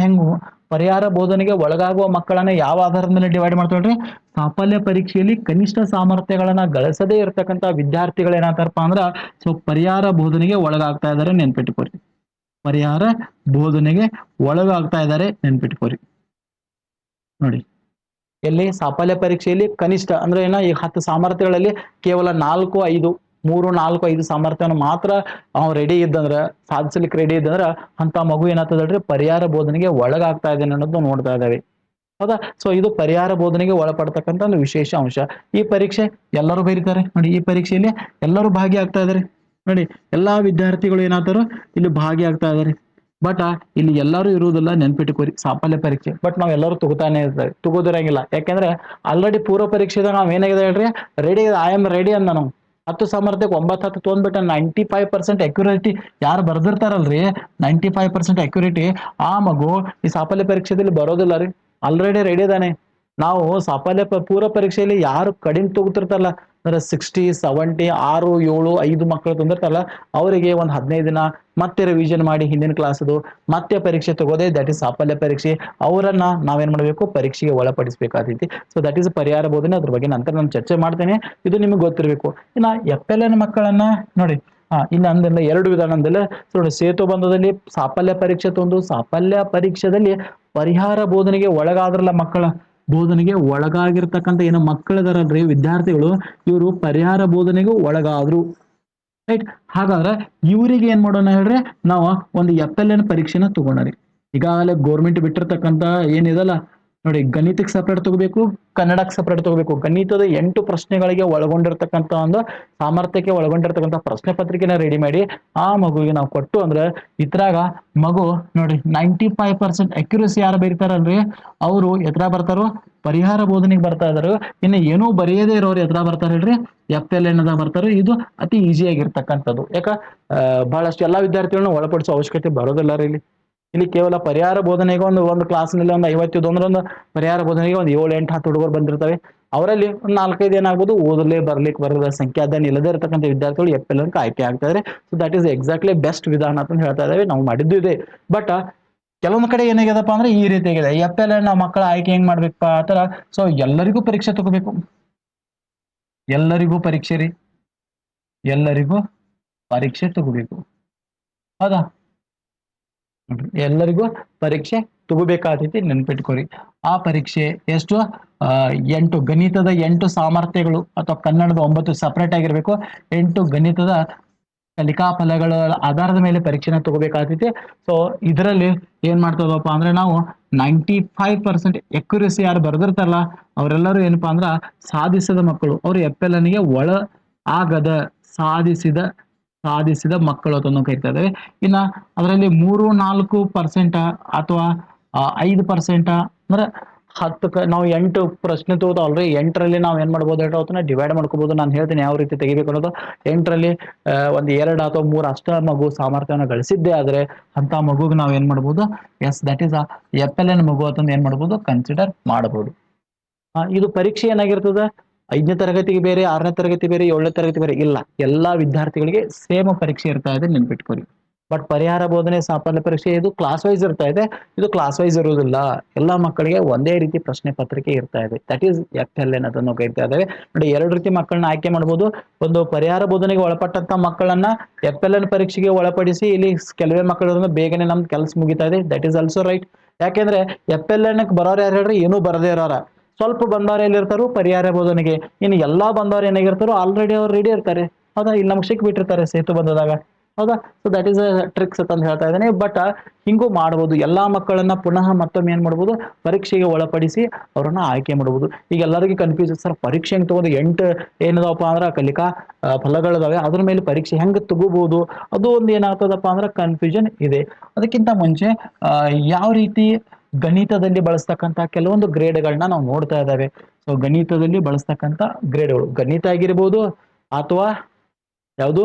ಪರಿಹಾರ ಬೋಧನೆಗೆ ಒಳಗಾಗುವ ಮಕ್ಕಳನ್ನ ಯಾವ ಆಧಾರದ ಮೇಲೆ ಡಿವೈಡ್ ಮಾಡ್ತೇವ್ರಿ, ಸಾಫಲ್ಯ ಪರೀಕ್ಷೆಯಲ್ಲಿ ಕನಿಷ್ಠ ಸಾಮರ್ಥ್ಯಗಳನ್ನ ಗಳಿಸದೇ ಇರತಕ್ಕಂತ ವಿದ್ಯಾರ್ಥಿಗಳು ಏನಾಗ್ತಾರಪ್ಪ ಅಂದ್ರ, ಸೊ ಪರಿಹಾರ ಬೋಧನೆಗೆ ಒಳಗಾಗ್ತಾ ಇದಾರೆ, ನೆನ್ಪಿಟ್ಕೋರಿ. ಪರಿಹಾರ ಬೋಧನೆಗೆ ಒಳಗಾಗ್ತಾ ಇದ್ದಾರೆ, ನೆನ್ಪಿಟ್ಕೋರಿ. ನೋಡಿ, ಎಲ್ಲಿ ಸಾಫಲ್ಯ ಪರೀಕ್ಷೆಯಲ್ಲಿ ಕನಿಷ್ಠ ಅಂದ್ರೆ ಏನ, ಈ 10 ಸಾಮರ್ಥ್ಯಗಳಲ್ಲಿ ಕೇವಲ 4-5 3, 4, 5 ಸಾಮರ್ಥ್ಯವನ್ನು ಮಾತ್ರ ಅವ್ನು ರೆಡಿ ಇದ್ದಂದ್ರ, ಸಾಧಿಸ್ಲಿಕ್ಕೆ ರೆಡಿ ಇದ್ದಂದ್ರ ಅಂತ ಮಗು ಏನಾಗ್ತದಲ್ರಿ, ಪರಿಹಾರ ಬೋಧನೆಗೆ ಒಳಗಾಗ್ತಾ ಇದ್ದೇನೆ ಅನ್ನೋದು ನೋಡ್ತಾ ಇದ್ದಾವೆ. ಹೌದಾ? ಸೊ ಇದು ಪರಿಹಾರ ಬೋಧನೆಗೆ ಒಳಪಡ್ತಕ್ಕಂಥ ಒಂದು ವಿಶೇಷ ಅಂಶ. ಈ ಪರೀಕ್ಷೆ ಎಲ್ಲರೂ ಬರೀತಾರೆ ನೋಡಿ, ಈ ಪರೀಕ್ಷೆಯಲ್ಲಿ ಎಲ್ಲರೂ ಭಾಗಿಯಾಗ್ತಾ ಇದಾರೆ ನೋಡಿ, ಎಲ್ಲಾ ವಿದ್ಯಾರ್ಥಿಗಳು ಏನಾಗ್ತಾರೋ ಇಲ್ಲಿ ಭಾಗಿಯಾಗ್ತಾ ಇದಾರೆ. ಬಟ್ ಇಲ್ಲಿ ಎಲ್ಲರೂ ಇರುವುದಿಲ್ಲ, ನೆನ್ಪಿಟ್ಟುಕೋರಿ. ಸಾಫಲ್ಯ ಪರೀಕ್ಷೆ ಬಟ್ ನಾವ್ ಎಲ್ಲರೂ ತಗೋತಾನೆ ಇರ್ತಾರೆ, ತಗೋದಿರಂಗಿಲ್ಲ. ಯಾಕೆಂದ್ರೆ ಆಲ್ರೆಡಿ ಪೂರ್ವ ಪರೀಕ್ಷೆದಾಗ ನಾವ್ ಏನಾಗಿದೆ ಹೇಳ್ರಿ, ರೆಡಿ, ಐ ಆಮ್ ರೆಡಿ ಅಂದ ನಾವು. 10 ಸಾಮರ್ಥ್ಯಕ್ಕೆ 9-10 ತೊಗೊಂಡ್ಬಿಟ್ಟ 95% ಅಕ್ಯುರೇಟಿ ಯಾರು ಬರ್ದಿರ್ತಾರಲ್ರಿ, 95% ಅಕ್ಯುರೇಟಿ, ಆ ಮಗು ಈ ಸಾಫಲ್ಯ ಪರೀಕ್ಷೆದಲ್ಲಿ ಬರೋದಿಲ್ಲ ರೀ, ಆಲ್ರೆಡಿ ರೆಡಿ ಇದಾನೆ. ನಾವು ಸಾಫಲ್ಯ ಪೂರ್ವ ಪರೀಕ್ಷೆಯಲ್ಲಿ ಯಾರು ಕಡಿಮೆ ತಗೋತಿರ್ತಾರಲ್ಲ, ಅಂದ್ರೆ 60, 70, 6, 7, 5 ಮಕ್ಕಳು ತಂದಿರ್ತಾರಲ್ಲ, ಅವರಿಗೆ ಒಂದು 15 ದಿನ ಮತ್ತೆ ರಿವಿಷನ್ ಮಾಡಿ ಹಿಂದಿನ ಕ್ಲಾಸ್ದು ಮತ್ತೆ ಪರೀಕ್ಷೆ ತಗೋದೆ, ದಟ್ ಇಸ್ ಸಾಫಲ್ಯ ಪರೀಕ್ಷೆ. ಅವರನ್ನ ನಾವೇನ್ ಮಾಡ್ಬೇಕು, ಪರೀಕ್ಷೆಗೆ ಒಳಪಡಿಸಬೇಕಾದೈತಿ. ಸೊ ದಟ್ ಇಸ್ ಪರಿಹಾರ ಬೋಧನೆ. ಅದ್ರ ಬಗ್ಗೆ ನಂತರ ನಾನು ಚರ್ಚೆ ಮಾಡ್ತೇನೆ, ಇದು ನಿಮ್ಗೆ ಗೊತ್ತಿರಬೇಕು. ಇನ್ನ FLN ಮಕ್ಕಳನ್ನ ನೋಡಿ, ಇಲ್ಲಿ ಅಂದೆಲ್ಲ ಎರಡು ವಿಧಾನದಲ್ಲ. ನೋಡಿ, ಸೇತು ಬಂಧದಲ್ಲಿ ಸಾಫಲ್ಯ ಪರೀಕ್ಷೆ ತಂದು, ಸಾಫಲ್ಯ ಪರೀಕ್ಷೆದಲ್ಲಿ ಪರಿಹಾರ ಬೋಧನೆಗೆ ಒಳಗಾದ್ರಲ್ಲ ಮಕ್ಕಳ, ಬೋಧನೆಗೆ ಒಳಗಾಗಿರ್ತಕ್ಕಂಥ ಏನೋ ಮಕ್ಕಳಿದಾರಲ್ರಿ, ವಿದ್ಯಾರ್ಥಿಗಳು, ಇವರು ಪರಿಹಾರ ಬೋಧನೆಗೂ ಒಳಗಾದ್ರು. ರೈಟ್, ಹಾಗಾದ್ರೆ ಇವರಿಗೆ ಏನ್ ಮಾಡೋಣ ಹೇಳ್ರಿ, ನಾವು ಒಂದು FLN ಪರೀಕ್ಷೆನ ತಗೊಂಡ್ರಿ. ಈಗಾಗಲೇ ಗೋರ್ಮೆಂಟ್ ಬಿಟ್ಟಿರ್ತಕ್ಕಂಥ ಏನಿದಲ್ಲ ನೋಡಿ, ಗಣಿತಕ್ಕೆ ಸಪ್ರೇಟ್ ತಗೋಬೇಕು, ಕನ್ನಡಕ್ಕೆ ಸಪ್ರೇಟ್ ತಗೋಬೇಕು. ಗಣಿತದ 8 ಪ್ರಶ್ನೆಗಳಿಗೆ ಒಳಗೊಂಡಿರ್ತಕ್ಕಂಥ ಒಂದು ಸಾಮರ್ಥ್ಯಕ್ಕೆ ಒಳಗೊಂಡಿರ್ತಕ್ಕಂಥ ಪ್ರಶ್ನೆ ಪತ್ರಿಕೆನ ರೆಡಿ ಮಾಡಿ ಆ ಮಗುವಿಗೆ ನಾವು ಕೊಟ್ಟು ಅಂದ್ರೆ, ಇದ್ರಾಗ ಮಗು ನೋಡಿ 95% ಅಕ್ಯುರಸಿ ಯಾರು ಬರೀತಾರಲ್ರಿ, ಅವರು ಎತ್ರ ಬರ್ತಾರೋ, ಪರಿಹಾರ ಬೋಧನೆಗೆ ಬರ್ತಾ ಇದಾರೆ. ಇನ್ನು ಏನೂ ಬರೆಯದೇ ಇರೋರು ಎತ್ರ ಬರ್ತಾರೆ ಹೇಳ್ರಿ, FLN ಅದ ಬರ್ತಾರೆ. ಇದು ಅತಿ ಈಸಿ ಆಗಿರ್ತಕ್ಕಂಥದ್ದು. ಯಾಕ ಬಹಳಷ್ಟು ಎಲ್ಲಾ ವಿದ್ಯಾರ್ಥಿಗಳನ್ನ ಒಳಪಡಿಸೋ ಅವಶ್ಯಕತೆ ಬರೋದಿಲ್ಲ ರೀ ಇಲ್ಲಿ ಕೇವಲ ಪರಿಹಾರ ಬೋಧನೆಗೆ ಒಂದು ಕ್ಲಾಸ್ನಲ್ಲಿ ಒಂದು 50 ಒಂದು ಪರಿಹಾರ ಬೋಧನೆಗೆ ಒಂದು 7-8-10 ಹುಡುಗರು ಬಂದಿರ್ತವೆ. ಅವರಲ್ಲಿ ಒಂದು 4-5 ಏನಾಗ್ಬೋದು, ಓದಲೇ ಬರ್ಲಿಕ್ಕೆ ಬರದ ಸಂಖ್ಯಾಧಾನ ಇಲ್ಲದೆ ಇರತಕ್ಕಂಥ ವಿದ್ಯಾರ್ಥಿಗಳು FLN ಆಯ್ಕೆ ಆಗ್ತಾ ಇದ್ದಾರೆ. So that is exactly best ವಿಧಾನ ಅಂತ ಹೇಳ್ತಾ ಇದ್ದೇವೆ, ನಾವು ಮಾಡಿದ್ದು ಇದೆ. ಬಟ್ ಕೆಲವೊಂದು ಕಡೆ ಏನಾಗ್ಯದಪ್ಪ ಅಂದ್ರೆ ಈ ರೀತಿ ಆಗಿದೆ, FLN ನಾವು ಮಕ್ಕಳ ಆಯ್ಕೆ ಹೆಂಗ್ ಮಾಡ್ಬೇಕಪ್ಪ ಆ ತರ. ಸೊ ಎಲ್ಲರಿಗೂ ಪರೀಕ್ಷೆ ತಗೋಬೇಕು, ಎಲ್ಲರಿಗೂ ಪರೀಕ್ಷೆ ರೀ, ಎಲ್ಲರಿಗೂ ಪರೀಕ್ಷೆ ತಗೋಬೇಕು. ಹೌದಾ? ಎಲ್ಲರಿಗೂ ಪರೀಕ್ಷೆ ತಗೋಬೇಕಾದೈತಿ, ನೆನ್ಪಿಟ್ಕೋರಿ. ಆ ಪರೀಕ್ಷೆ ಎಷ್ಟು, 8 ಗಣಿತದ 8 ಸಾಮರ್ಥ್ಯಗಳು ಅಥವಾ ಕನ್ನಡದ 9 ಸಪರೇಟ್ ಆಗಿರ್ಬೇಕು. 8 ಗಣಿತದ ಕಲಿಕಾ ಫಲಗಳ ಆಧಾರದ ಮೇಲೆ ಪರೀಕ್ಷೆನ ತಗೋಬೇಕಾಗ್ತೈತಿ. ಸೊ ಇದರಲ್ಲಿ ಏನ್ ಮಾಡ್ತದಪ್ಪ ಅಂದ್ರೆ, ನಾವು 95% ಅಕ್ಯುರಸಿ ಯಾರು ಬರ್ದಿರ್ತಾರಲ್ಲ, ಅವರೆಲ್ಲರೂ ಏನಪ್ಪಾ ಅಂದ್ರ ಸಾಧಿಸಿದ ಮಕ್ಕಳು, ಅವ್ರು FLNಗೆ ಒಳ ಆಗದ ಸಾಧಿಸಿದ ಮಕ್ಕಳು ಅಂತ ಕರಿತಾ ಇದ್ದೇವೆ. ಇನ್ನ ಅದರಲ್ಲಿ 3-4% ಅಥವಾ 5% ಅಂದ್ರೆ 10 ನಾವು 8 ಪ್ರಶ್ನೆ ತಗೋತಾವಲ್ರಿ, 8ರಲ್ಲಿ ನಾವು ಏನ್ ಮಾಡ್ಬೋದು ಹೇಳೋದನ್ನ ಡಿವೈಡ್ ಮಾಡ್ಕೋಬಹುದು. ನಾನು ಹೇಳ್ತೀನಿ ಯಾವ ರೀತಿ ತೆಗಿಬೇಕು ಅನ್ನೋದು. 8ರಲ್ಲಿ ಒಂದು 2 ಅಥವಾ 3 ಅಷ್ಟ ಮಗು ಸಾಮರ್ಥ್ಯವನ್ನು ಗಳಿಸಿದ್ದೇ ಆದ್ರೆ ಅಂತ ಮಗುಗೆ ನಾವು ಏನ್ ಮಾಡ್ಬೋದು, ಎಸ್ ದಟ್ ಈಸ್ FLN ಮಗು ಅಂತಂದು ಏನ್ ಮಾಡ್ಬೋದು, ಕನ್ಸಿಡರ್ ಮಾಡಬಹುದು. ಇದು ಪರೀಕ್ಷೆ ಏನಾಗಿರ್ತದ, 5ನೇ ತರಗತಿಗೆ ಬೇರೆ, 6ನೇ ತರಗತಿ ಬೇರೆ, 7ನೇ ತರಗತಿ ಬೇರೆ ಇಲ್ಲ, ಎಲ್ಲಾ ವಿದ್ಯಾರ್ಥಿಗಳಿಗೆ ಸೇಮ್ ಪರೀಕ್ಷೆ ಇರ್ತಾ ಇದೆ, ನೆನ್ಪಿಟ್ಕೊಳ್ಳಿ. ಬಟ್ ಪರಿಹಾರ ಬೋಧನೆ ಸಾಫಲ್ಯ ಪರೀಕ್ಷೆ ಇದು ಕ್ಲಾಸ್ ವೈಸ್ ಇರ್ತಾ ಇದೆ, ಇದು ಕ್ಲಾಸ್ ವೈಸ್ ಇರುವುದಿಲ್ಲ. ಎಲ್ಲಾ ಮಕ್ಕಳಿಗೆ ಒಂದೇ ರೀತಿ ಪ್ರಶ್ನೆ ಪತ್ರಿಕೆ ಇರ್ತಾ ಇದೆ, ದಟ್ ಈಸ್ FLN ಅದನ್ನು ಕರಿತಾ ಇದ್ದೇವೆ. ನೋಡಿ, 2 ರೀತಿ ಮಕ್ಕಳನ್ನ ಆಯ್ಕೆ ಮಾಡಬಹುದು. ಒಂದು ಪರಿಹಾರ ಬೋಧನೆಗೆ ಒಳಪಟ್ಟಂತ ಮಕ್ಕಳನ್ನ FLN ಪರೀಕ್ಷೆಗೆ ಒಳಪಡಿಸಿ ಇಲ್ಲಿ ಕೆಲವೇ ಮಕ್ಕಳು ಬೇಗನೆ ನಮ್ದು ಕೆಲಸ ಮುಗಿತಾ ಇದೆ, ದಟ್ ಈಸ್ ಆಲ್ಸೋ ರೈಟ್. ಯಾಕೆಂದ್ರೆ FLN ಬರೋರು ಯಾರು ಹೇಳ್ರಿ, ಏನೂ ಬರದೇ ಇರೋರ, ಸ್ವಲ್ಪ ಬಂದವರು ಎಲ್ಲಿರ್ತಾರೋ ಪರಿಹಾರ ಬೋಧನೆಗೆ. ಇನ್ನು ಎಲ್ಲಾ ಬಂದವರು ಏನಾಗಿರ್ತಾರೋ ಆಲ್ರೆಡಿ ಅವ್ರು ರೆಡಿ ಇರ್ತಾರೆ. ಹೌದಾ? ಇಲ್ಲಿ ನಮ್ಗೆ ಸಿಕ್ ಬಿಟ್ಟಿರ್ತಾರೆ ಸೇತು ಬಂದದಾಗ. ಹೌದಾ. ಸೊ ದಟ್ ಈಸ್ ಟ್ರಿಕ್ಸ್ ಅಂತ ಹೇಳ್ತಾ ಇದ್ದೇನೆ. ಬಟ್ ಹಿಂಗೂ ಮಾಡಬಹುದು, ಎಲ್ಲಾ ಮಕ್ಕಳನ್ನ ಪುನಃ ಮತ್ತೊಮ್ಮೆ ಏನ್ ಮಾಡ್ಬೋದು, ಪರೀಕ್ಷೆಗೆ ಒಳಪಡಿಸಿ ಅವರನ್ನ ಆಯ್ಕೆ ಮಾಡಬಹುದು. ಈಗ ಎಲ್ಲರಿಗೂ ಕನ್ಫ್ಯೂಸ್ ಸರ್, ಪರೀಕ್ಷೆ ಹೆಂಗ್ ತಗೋದು, 8 ಏನದಪ್ಪ ಅಂದ್ರ ಕಲಿಕಾ ಫಲಗಳಿದಾವೆ, ಅದ್ರ ಮೇಲೆ ಪರೀಕ್ಷೆ ಹೆಂಗ್ ತಗೋಬಹುದು, ಅದು ಒಂದು ಏನಾಗ್ತದಪ್ಪ ಅಂದ್ರೆ ಕನ್ಫ್ಯೂಷನ್ ಇದೆ. ಅದಕ್ಕಿಂತ ಮುಂಚೆ ಯಾವ ರೀತಿ ಗಣಿತದಲ್ಲಿ ಬಳಸ್ತಕ್ಕಂತ ಕೆಲವೊಂದು ಗ್ರೇಡ್ಗಳನ್ನ ನಾವು ನೋಡ್ತಾ ಇದ್ದಾವೆ. ಸೊ ಗಣಿತದಲ್ಲಿ ಬಳಸ್ತಕ್ಕಂತ ಗ್ರೇಡ್ಗಳು, ಗಣಿತ ಆಗಿರ್ಬೋದು ಅಥವಾ ಯಾವುದು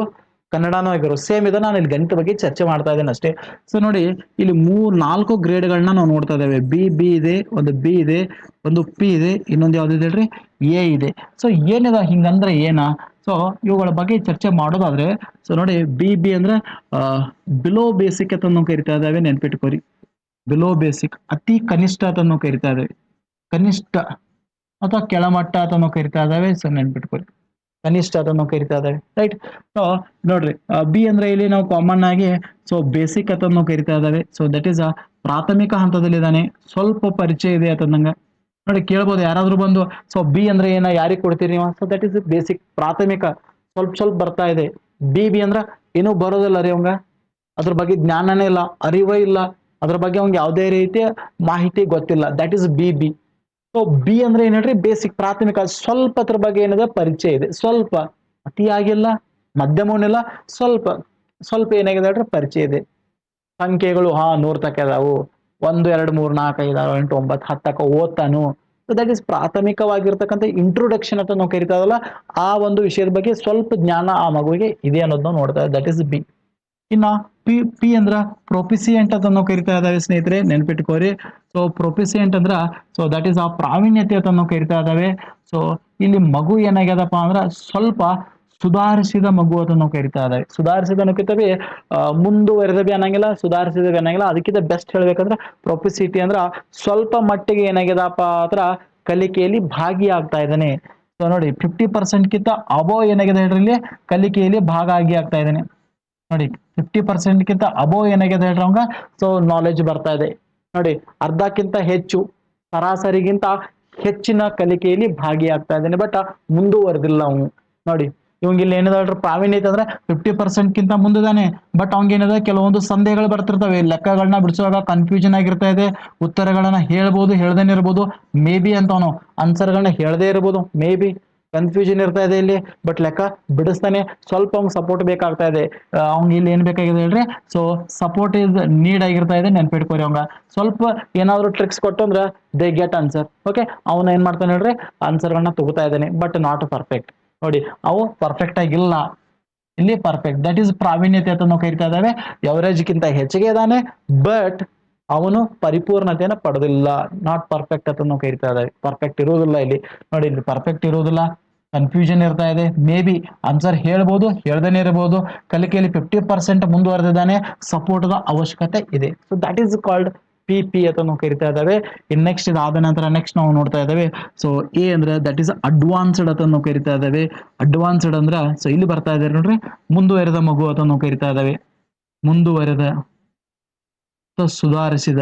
ಕನ್ನಡನೂ ಆಗಿರೋ ಸೇಮ್ ಇದೆ. ನಾನು ಇಲ್ಲಿ ಗಣಿತ ಬಗ್ಗೆ ಚರ್ಚೆ ಮಾಡ್ತಾ ಇದ್ದೇನೆ ಅಷ್ಟೇ. ಸೊ ನೋಡಿ, ಇಲ್ಲಿ 4 ಗ್ರೇಡ್ಗಳನ್ನ ನಾವು ನೋಡ್ತಾ ಇದ್ದೇವೆ. ಬಿ ಇದೆ, ಒಂದು ಬಿ ಇದೆ, ಒಂದು ಪಿ ಇದೆ, ಇನ್ನೊಂದು ಯಾವ್ದು ಇದೆ ಹೇಳ್ರಿ, ಎ ಇದೆ. ಸೊ ಏನಿದೆ ಹಿಂಗಂದ್ರೆ ಏನ, ಸೊ ಇವುಗಳ ಬಗ್ಗೆ ಚರ್ಚೆ ಮಾಡೋದಾದ್ರೆ, ಸೊ ನೋಡಿ ಬಿ ಅಂದ್ರೆ ಬಿಲೋ ಬೇಸಿಕ್ ಅಂತ ಕರಿತಾ ಇದ್ದಾವೆ, ನೆನ್ಪಿಟ್ಕೋರಿ. ಬಿಲೋ ಬೇಸಿಕ್ ಅತಿ ಕನಿಷ್ಠ ಅಂತ ಕರಿತಾ ಇದ್ದೇವೆ, ಕನಿಷ್ಠ ಅಥವಾ ಕೆಳಮಟ್ಟ ಅಂತ ಕರಿತಾ ಇದ್ದಾವೆ. ಸೊ ನೆನ್ಪಿಟ್ಕೋರಿ, ಕನಿಷ್ಠ ಅದನ್ನು ಕರಿತಾ ಇದ್ದಾವೆ, ರೈಟ್. ಸೊ ನೋಡ್ರಿ, ಬಿ ಅಂದ್ರೆ ಇಲ್ಲಿ ನಾವು ಕಾಮನ್ ಆಗಿ ಸೊ ಬೇಸಿಕ್ ಅದನ್ನು ಕರಿತಾ ಇದ್ದಾವೆ. ಸೊ ದಟ್ ಈಸ್ ಪ್ರಾಥಮಿಕ ಹಂತದಲ್ಲಿ ಇದ್ದಾನೆ, ಸ್ವಲ್ಪ ಪರಿಚಯ ಇದೆ ಅಂತಂದಂಗ ನೋಡಿ. ಕೇಳ್ಬೋದು ಯಾರಾದ್ರೂ ಬಂದು, ಸೊ ಬಿ ಅಂದ್ರೆ ಏನ, ಯಾರಿಗೆ ಕೊಡ್ತೀರಿ ನೀವು? ಸೊ ದಟ್ ಈಸ್ ಬೇಸಿಕ್, ಪ್ರಾಥಮಿಕ, ಸ್ವಲ್ಪ ಬರ್ತಾ ಇದೆ. ಬಿ ಅಂದ್ರ ಏನೂ ಬರೋದಿಲ್ಲ ರೀ ಅವಂಗ, ಅದ್ರ ಬಗ್ಗೆ ಜ್ಞಾನನೇ ಇಲ್ಲ, ಅರಿವೇ ಇಲ್ಲ, ಅದ್ರ ಬಗ್ಗೆ ಅವ್ಗೆ ಯಾವುದೇ ರೀತಿಯ ಮಾಹಿತಿ ಗೊತ್ತಿಲ್ಲ. That is B. So B ಅಂದ್ರೆ ಏನ್ ಹೇಳ್ರಿ, ಬೇಸಿಕ್, ಪ್ರಾಥಮಿಕ, ಸ್ವಲ್ಪ ಅದ್ರ ಬಗ್ಗೆ ಏನಿದೆ ಪರಿಚಯ ಇದೆ, ಸ್ವಲ್ಪ, ಅತಿಯಾಗಿಲ್ಲ, ಮಧ್ಯಮವನ್ನಿಲ್ಲ, ಸ್ವಲ್ಪ ಸ್ವಲ್ಪ ಏನಾಗಿದೆ ಹೇಳ್ರಿ ಪರಿಚಯ ಇದೆ. ಸಂಖ್ಯೆಗಳು 100 ತಕ ಇದಾವು, 1 2 3 4 5 6 8 9 10 ತಕ ಓದ್ತಾನು. ಸೊ ದಟ್ ಈಸ್ ಪ್ರಾಥಮಿಕವಾಗಿರ್ತಕ್ಕಂಥ ಇಂಟ್ರೊಡಕ್ಷನ್ ಅಂತ ನಾವು ಕರಿತಾವಲ್ಲ, ಆ ಒಂದು ವಿಷಯದ ಬಗ್ಗೆ ಸ್ವಲ್ಪ ಜ್ಞಾನ ಆ ಮಗುವಿಗೆ ಇದೆ ಅನ್ನೋದನ್ನ ನೋಡ್ತಾ ಇದ್ದಾರೆ. That is B. ಇನ್ನ ಪಿ ಅಂದ್ರ ಪ್ರೊಪಿಸಿಯಂಟ್ ಅಂತ ನಾವು ಕರಿತಾ ಇದ್ದಾವೆ ಸ್ನೇಹಿತರೆ, ನೆನ್ಪಿಟ್ಕೋರಿ. ಸೊ ಪ್ರೊಪಿಸಿಯಂಟ್ ಅಂದ್ರ ಸೊ ದಟ್ ಈಸ್ ಆ ಪ್ರಾವೀಣ್ಯತೆ ಅಂತ ನಾವು ಕರಿತಾ ಇದ್ದಾವೆ. ಸೊ ಇಲ್ಲಿ ಮಗು ಏನಾಗ್ಯದಪ್ಪ ಅಂದ್ರ ಸ್ವಲ್ಪ ಸುಧಾರಿಸಿದ ಮಗು ಅಂತ ನಾವು ಕರಿತಾ ಇದ್ದಾವೆ. ಸುಧಾರಿಸಿದ ಅನ್ನೋಕ್ಕಿಂತವೇ ಮುಂದುವರೆದ ಬಿ ಅನ್ನಂಗಿಲ್ಲ, ಸುಧಾರಿಸಿದ ಬಿ ಅನ್ನಂಗಿಲ್ಲ. ಅದಕ್ಕಿಂತ ಬೆಸ್ಟ್ ಹೇಳ್ಬೇಕಂದ್ರ ಪ್ರೊಪಿಸಿಟಿ ಅಂದ್ರ ಸ್ವಲ್ಪ ಮಟ್ಟಿಗೆ ಏನಾಗ್ಯದಪ್ಪ ಅಂದ್ರ ಕಲಿಕೆಯಲ್ಲಿ ಭಾಗಿಯಾಗ್ತಾ ಇದ್ದಾನೆ. ಸೊ ನೋಡಿ 50% ಅಬೋ ಏನಾಗಿದೆ ಹೇಳ್ರಿ, ಇಲ್ಲಿ ಕಲಿಕೆಯಲ್ಲಿ ಆಗ್ತಾ ಇದ್ದಾನೆ ನೋಡಿ. 50%ಗಿಂತ ಅಬೋ ಏನಾಗಿದೆ ಹೇಳ್ರಿ ಅವಂಗ, ಸೊ ನಾಲೆಜ್ ಬರ್ತಾ ಇದೆ ನೋಡಿ. ಅರ್ಧಕ್ಕಿಂತ ಹೆಚ್ಚು, ಸರಾಸರಿಗಿಂತ ಹೆಚ್ಚಿನ ಕಲಿಕೆಯಲ್ಲಿ ಭಾಗಿಯಾಗ್ತಾ ಇದ್ದಾನೆ, ಬಟ್ ಮುಂದುವರೆದಿಲ್ಲ ಅವನು ನೋಡಿ. ಇವಂಗ ಇಲ್ಲಿ ಏನಿದೆ ಹೇಳ್ರಿ, ಪ್ರಾವೀಣ್ಯತೆ ಅಂದ್ರೆ 50%ಗಿಂತ ಮುಂದಿದಾನೆ, ಬಟ್ ಅವಂಗ ಏನಿದೆ ಕೆಲವೊಂದು ಸಂದೇಹಗಳು ಬರ್ತಿರ್ತವೆ, ಲೆಕ್ಕಗಳನ್ನ ಬಿಡಿಸುವಾಗ ಕನ್ಫ್ಯೂಷನ್ ಆಗಿರ್ತಾ ಇದೆ, ಉತ್ತರಗಳನ್ನ ಹೇಳ್ಬೋದು, ಹೇಳ್ದೇನೆ ಇರ್ಬೋದು, ಮೇ ಬಿ ಅಂತ ಅವನು ಆನ್ಸರ್ಗಳನ್ನ ಹೇಳ್ದೇ ಇರ್ಬೋದು, ಮೇ ಬಿ ಕನ್ಫ್ಯೂಷನ್ ಇರ್ತಾ ಇದೆ ಇಲ್ಲಿ, ಬಟ್ ಲೆಕ್ಕ ಬಿಡಿಸ್ತಾನೆ. ಸ್ವಲ್ಪ ಅವ್ಗೆ ಸಪೋರ್ಟ್ ಬೇಕಾಗ್ತಾ ಇದೆ. ಅವ್ಗೆ ಇಲ್ಲಿ ಏನ್ ಬೇಕಾಗಿದೆ ಹೇಳ್ರಿ, ಸೊ ಸಪೋರ್ಟ್ ಇಸ್ ನೀಡ್ ಆಗಿರ್ತಾ ಇದೆ, ನೆನ್ಪಿಟ್ಕೋರಿ. ಅವಂಗ ಸ್ವಲ್ಪ ಏನಾದ್ರು ಟ್ರಿಕ್ಸ್ ಕೊಟ್ಟು ಅಂದ್ರೆ ದೇ ಗೆಟ್ ಆನ್ಸರ್. ಓಕೆ, ಅವನ ಏನ್ ಮಾಡ್ತಾನೆ ಹೇಳ್ರಿ, ಆನ್ಸರ್ಗಳನ್ನ ತಗೋತಾ ಇದ್ದಾನೆ, ಬಟ್ ನಾಟ್ ಪರ್ಫೆಕ್ಟ್ ನೋಡಿ. ಅವು ಪರ್ಫೆಕ್ಟ್ ಆಗಿಲ್ಲ, ಇಲ್ಲಿ ಪರ್ಫೆಕ್ಟ್, ದಟ್ ಈಸ್ ಪ್ರಾವೀಣ್ಯತೆ ಅಂತ ನಾವು ಕರಿತಾ ಇದ್ದಾವೆ. ಎವರೇಜ್ಗಿಂತ ಹೆಚ್ಚಿಗೆ ಇದ್ದಾನೆ, ಬಟ್ ಅವನು ಪರಿಪೂರ್ಣತೆಯನ್ನು ಪಡೆದಿಲ್ಲ, ನಾಟ್ ಪರ್ಫೆಕ್ಟ್ ಅಂತ ನಾವು ಕರಿತಾ ಇದ್ದಾವೆ. ಪರ್ಫೆಕ್ಟ್ ಇರುವುದಿಲ್ಲ ಇಲ್ಲಿ ನೋಡಿ, ಇಲ್ಲಿ ಪರ್ಫೆಕ್ಟ್ ಇರುವುದಿಲ್ಲ, ಕನ್ಫ್ಯೂಷನ್ ಇರ್ತಾ ಇದೆ, ಮೇ ಬಿ ಆನ್ಸರ್ ಹೇಳ್ಬೋದು, ಹೇಳ್ದೇನೆ ಇರಬಹುದು. ಕಲಿಕೆಯಲ್ಲಿ 50% ಮುಂದುವರೆದಿದ್ದಾನೆ, ಸಪೋರ್ಟ್ದ ಅವಶ್ಯಕತೆ ಇದೆ. So that is called P ಅಂತ ನಾವು ಕರಿತಾ ಇದ್ದಾವೆ. ಇನ್ ನೆಕ್ಸ್ಟ್ ಇದಾದ ನಂತರ ನೆಕ್ಸ್ಟ್ ನಾವು ನೋಡ್ತಾ ಇದ್ದಾವೆ. ಸೊ ಎ ಅಂದ್ರೆ ದಟ್ ಈಸ್ ಅಡ್ವಾನ್ಸ್ಡ್ ಅಂತ ನಾವು ಕರಿತಾ ಇದ್ದಾವೆ. ಅಡ್ವಾನ್ಸ್ಡ್ ಅಂದ್ರ ಸೊ ಇಲ್ಲಿ ಬರ್ತಾ ಇದ್ದಾರೆ ನೋಡ್ರಿ, ಮುಂದುವರೆದ ಮಗು ಅಂತ ನಾವು ಕರಿತಾ ಇದ್ದಾವೆ. ಮುಂದುವರೆದ, ಸುಧಾರಿಸಿದ,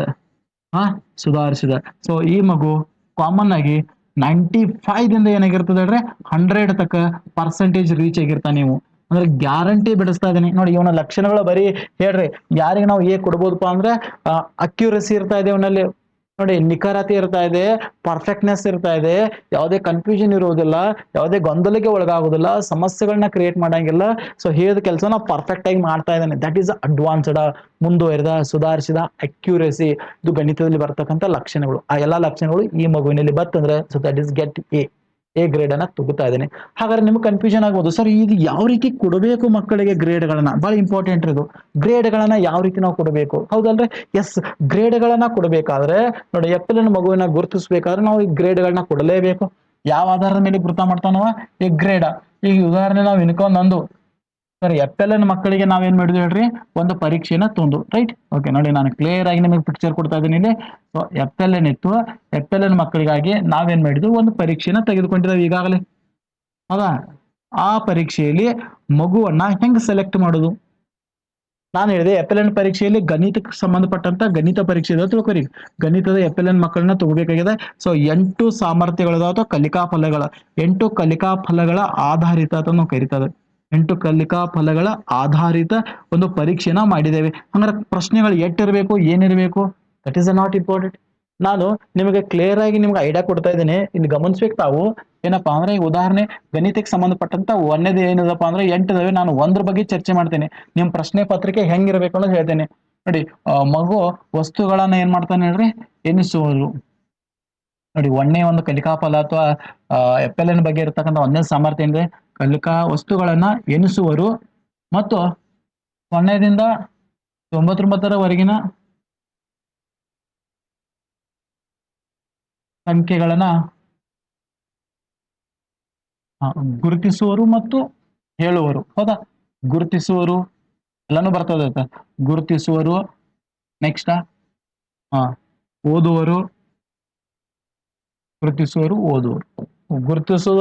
ಸುಧಾರಿಸಿದ. ಸೊ ಈ ಮಗು ಕಾಮನ್ ಆಗಿ 95 ದಿಂದ ಏನಾಗಿರ್ತದೆ ಹೇಳ್ರಿ, 100 ತಕ್ಕ ಪರ್ಸೆಂಟೇಜ್ ರೀಚ್ ಆಗಿರ್ತಾನೆ. ನೀವು ಅಂದ್ರೆ ಗ್ಯಾರಂಟಿ ಬಿಡಿಸ್ತಾ ಇದೀನಿ ನೋಡಿ. ಇವನ ಲಕ್ಷಣಗಳು ಬರೀ ಹೇಳ್ರಿ, ಯಾರಿಗೆ ನಾವು ಕೊಡ್ಬೋದಪ್ಪ ಅಂದ್ರೆ ಅಕ್ಯುರಸಿ ಇರ್ತಾ ಇದೆ ಇವನಲ್ಲಿ ನೋಡಿ, ನಿಖರತೆ ಇರ್ತಾ ಇದೆ, ಪರ್ಫೆಕ್ಟ್ನೆಸ್ ಇರ್ತಾ ಇದೆ, ಯಾವುದೇ ಕನ್ಫ್ಯೂಷನ್ ಇರುವುದಿಲ್ಲ, ಯಾವುದೇ ಗೊಂದಲಕ್ಕೆ ಒಳಗಾಗುದಿಲ್ಲ, ಸಮಸ್ಯೆಗಳನ್ನ ಕ್ರಿಯೇಟ್ ಮಾಡಂಗಿಲ್ಲ. ಸೊ ಹೇಳಿದ ಕೆಲಸನ ಪರ್ಫೆಕ್ಟ್ ಆಗಿ ಮಾಡ್ತಾ ಇದ್ದಾನೆ. ದಟ್ ಈಸ್ ಅಡ್ವಾನ್ಸ್ಡ್, ಮುಂದುವರೆದ, ಸುಧಾರಿಸಿದ, ಅಕ್ಯುರಸಿ. ಇದು ಗಣಿತದಲ್ಲಿ ಬರ್ತಕ್ಕಂಥ ಲಕ್ಷಣಗಳು. ಆ ಎಲ್ಲಾ ಲಕ್ಷಣಗಳು ಈ ಮಗುವಿನಲ್ಲಿ ಬರ್ತಂದ್ರೆ so that is get A grade ಅನ್ನ ತಗೋತಾ ಇದ್ದೇನೆ. ಹಾಗಾದ್ರೆ ನಿಮ್ಗೆ ಕನ್ಫ್ಯೂಷನ್ ಆಗ್ಬೋದು, ಸರ್ ಇದು ಯಾವ ರೀತಿ ಕೊಡಬೇಕು ಮಕ್ಕಳಿಗೆ ಗ್ರೇಡ್ಗಳನ್ನ? ಬಹಳ ಇಂಪಾರ್ಟೆಂಟ್ ಇದು, ಗ್ರೇಡ್ಗಳನ್ನ ಯಾವ ರೀತಿ ನಾವು ಕೊಡಬೇಕು, ಹೌದಲ್ರಿ? ಎಸ್, ಗ್ರೇಡ್ಗಳನ್ನ ಕೊಡಬೇಕಾದ್ರೆ ನೋಡಿ, ಎಪ್ಪಲಿನ ಮಗುವಿನ ಗುರುತಿಸ್ಬೇಕಾದ್ರೆ ನಾವು ಈ ಗ್ರೇಡ್ಗಳನ್ನ ಕೊಡಲೇಬೇಕು. ಯಾವ ಆಧಾರದ ಮೇಲೆ ಗುರುತ ಮಾಡ್ತಾನವ? ಈ ಗ್ರೇಡ. ಈಗ ಉದಾಹರಣೆ ನಾವು ಇನ್ಕೊಂಡ್ ಸರಿ, ಎಪ್ಪೆಲ್ಲನ ಮಕ್ಕಳಿಗೆ ನಾವೇನ್ ಮಾಡಿದ್ವಿ ಹೇಳ್ರಿ, ಒಂದು ಪರೀಕ್ಷೆನ ತಂದು, ರೈಟ್? ಓಕೆ ನೋಡಿ, ನಾನು ಕ್ಲಿಯರ್ ಆಗಿ ನಿಮಗೆ ಪಿಕ್ಚರ್ ಕೊಡ್ತಾ ಇದ್ದೀನಿ ಇಲ್ಲಿ. ಸೊ ಎಪ್ಪೆಲ್ಲನ್ ಇತ್ತು, ಎಪ್ಪೆಲ್ಲನ ಮಕ್ಕಳಿಗಾಗಿ ನಾವೇನ್ ಮಾಡಿದ್ವಿ, ಒಂದು ಪರೀಕ್ಷೆನ ತೆಗೆದುಕೊಂಡಿದ್ದೇವೆ ಈಗಾಗಲೇ. ಹೌದಾ? ಆ ಪರೀಕ್ಷೆಯಲ್ಲಿ ಮಗುವನ್ನ ಹೆಂಗ್ ಸೆಲೆಕ್ಟ್ ಮಾಡೋದು? ನಾನು ಹೇಳಿದೆ ಎಪ್ಪೆಲ್ಲನ್ ಪರೀಕ್ಷೆಯಲ್ಲಿ ಗಣಿತಕ್ಕೆ ಸಂಬಂಧಪಟ್ಟಂತ ಗಣಿತ ಪರೀಕ್ಷೆ ಇದೆ ತಿಳ್ಕೊರಿ. ಗಣಿತದ ಎಪ್ಪೆಲ್ಲನ್ ಮಕ್ಕಳನ್ನ ತಗೋಬೇಕಾಗಿದೆ. ಸೊ 8 ಸಾಮರ್ಥ್ಯಗಳ ಅಥವಾ ಕಲಿಕಾ ಫಲಗಳ 8 ಕಲಿಕಾ ಫಲಗಳ ಆಧಾರಿತ ಅಂತ ನಾವು ಕರಿತದೆ. 8 ಕಲಿಕಾ ಫಲಗಳ ಆಧಾರಿತ ಒಂದು ಪರೀಕ್ಷೆನ ಮಾಡಿದ್ದೇವೆ. ಹಂಗಾರೆ ಪ್ರಶ್ನೆಗಳು ಎಷ್ಟಿರಬೇಕು, ಏನಿರಬೇಕು, ದಟ್ ಈಸ್ ನಾಟ್ ಇಂಪಾರ್ಟೆಂಟ್. ನಾನು ನಿಮಗೆ ಕ್ಲಿಯರ್ ಆಗಿ ನಿಮ್ಗೆ ಐಡಿಯಾ ಕೊಡ್ತಾ ಇದ್ದೇನೆ. ಇಲ್ಲಿ ಗಮನಿಸ್ಬೇಕು ತಾವು. ಏನಪ್ಪಾ ಅಂದ್ರೆ ಈ ಉದಾಹರಣೆ ಗಣಿತಕ್ಕೆ ಸಂಬಂಧಪಟ್ಟಂತ ಒಂದೇದು ಏನಿದಪ್ಪ ಅಂದ್ರೆ 8 ಇದಾವೆ. ನಾನು ಒಂದ್ರ ಬಗ್ಗೆ ಚರ್ಚೆ ಮಾಡ್ತೇನೆ. ನಿಮ್ ಪ್ರಶ್ನೆ ಪತ್ರಿಕೆ ಹೆಂಗಿರ್ಬೇಕು ಅನ್ನೋದು ಹೇಳ್ತೇನೆ ನೋಡಿ. ಮಗು ವಸ್ತುಗಳನ್ನ ಏನ್ ಮಾಡ್ತಾನೆ ಹೇಳ್ರಿ, ಎನಿಸುವುದು. ನೋಡಿ, ಒಂದೇ ಒಂದು ಕಲಿಕಾ ಫಲ ಅಥವಾ FLN ಬಗ್ಗೆ ಇರತಕ್ಕಂಥ ಒಂದೇ ಸಾಮರ್ಥ್ಯ ಏನಿದೆ, ಕಲಿಕಾ ವಸ್ತುಗಳನ್ನ ಎನಿಸುವರು ಮತ್ತು 0ದಿಂದ 99ರವರೆಗಿನ ಸಂಖ್ಯೆಗಳನ್ನ ಗುರುತಿಸುವರು ಮತ್ತು ಹೇಳುವರು. ಹೌದಾ? ಗುರುತಿಸುವರು ಎಲ್ಲಾನು ಬರ್ತದೆ. ಗುರುತಿಸುವರು, ನೆಕ್ಸ್ಟ್ ಓದುವರು, ಗುರುತಿಸುವರು, ಓದುವರು. ಗುರುತಿಸುವ,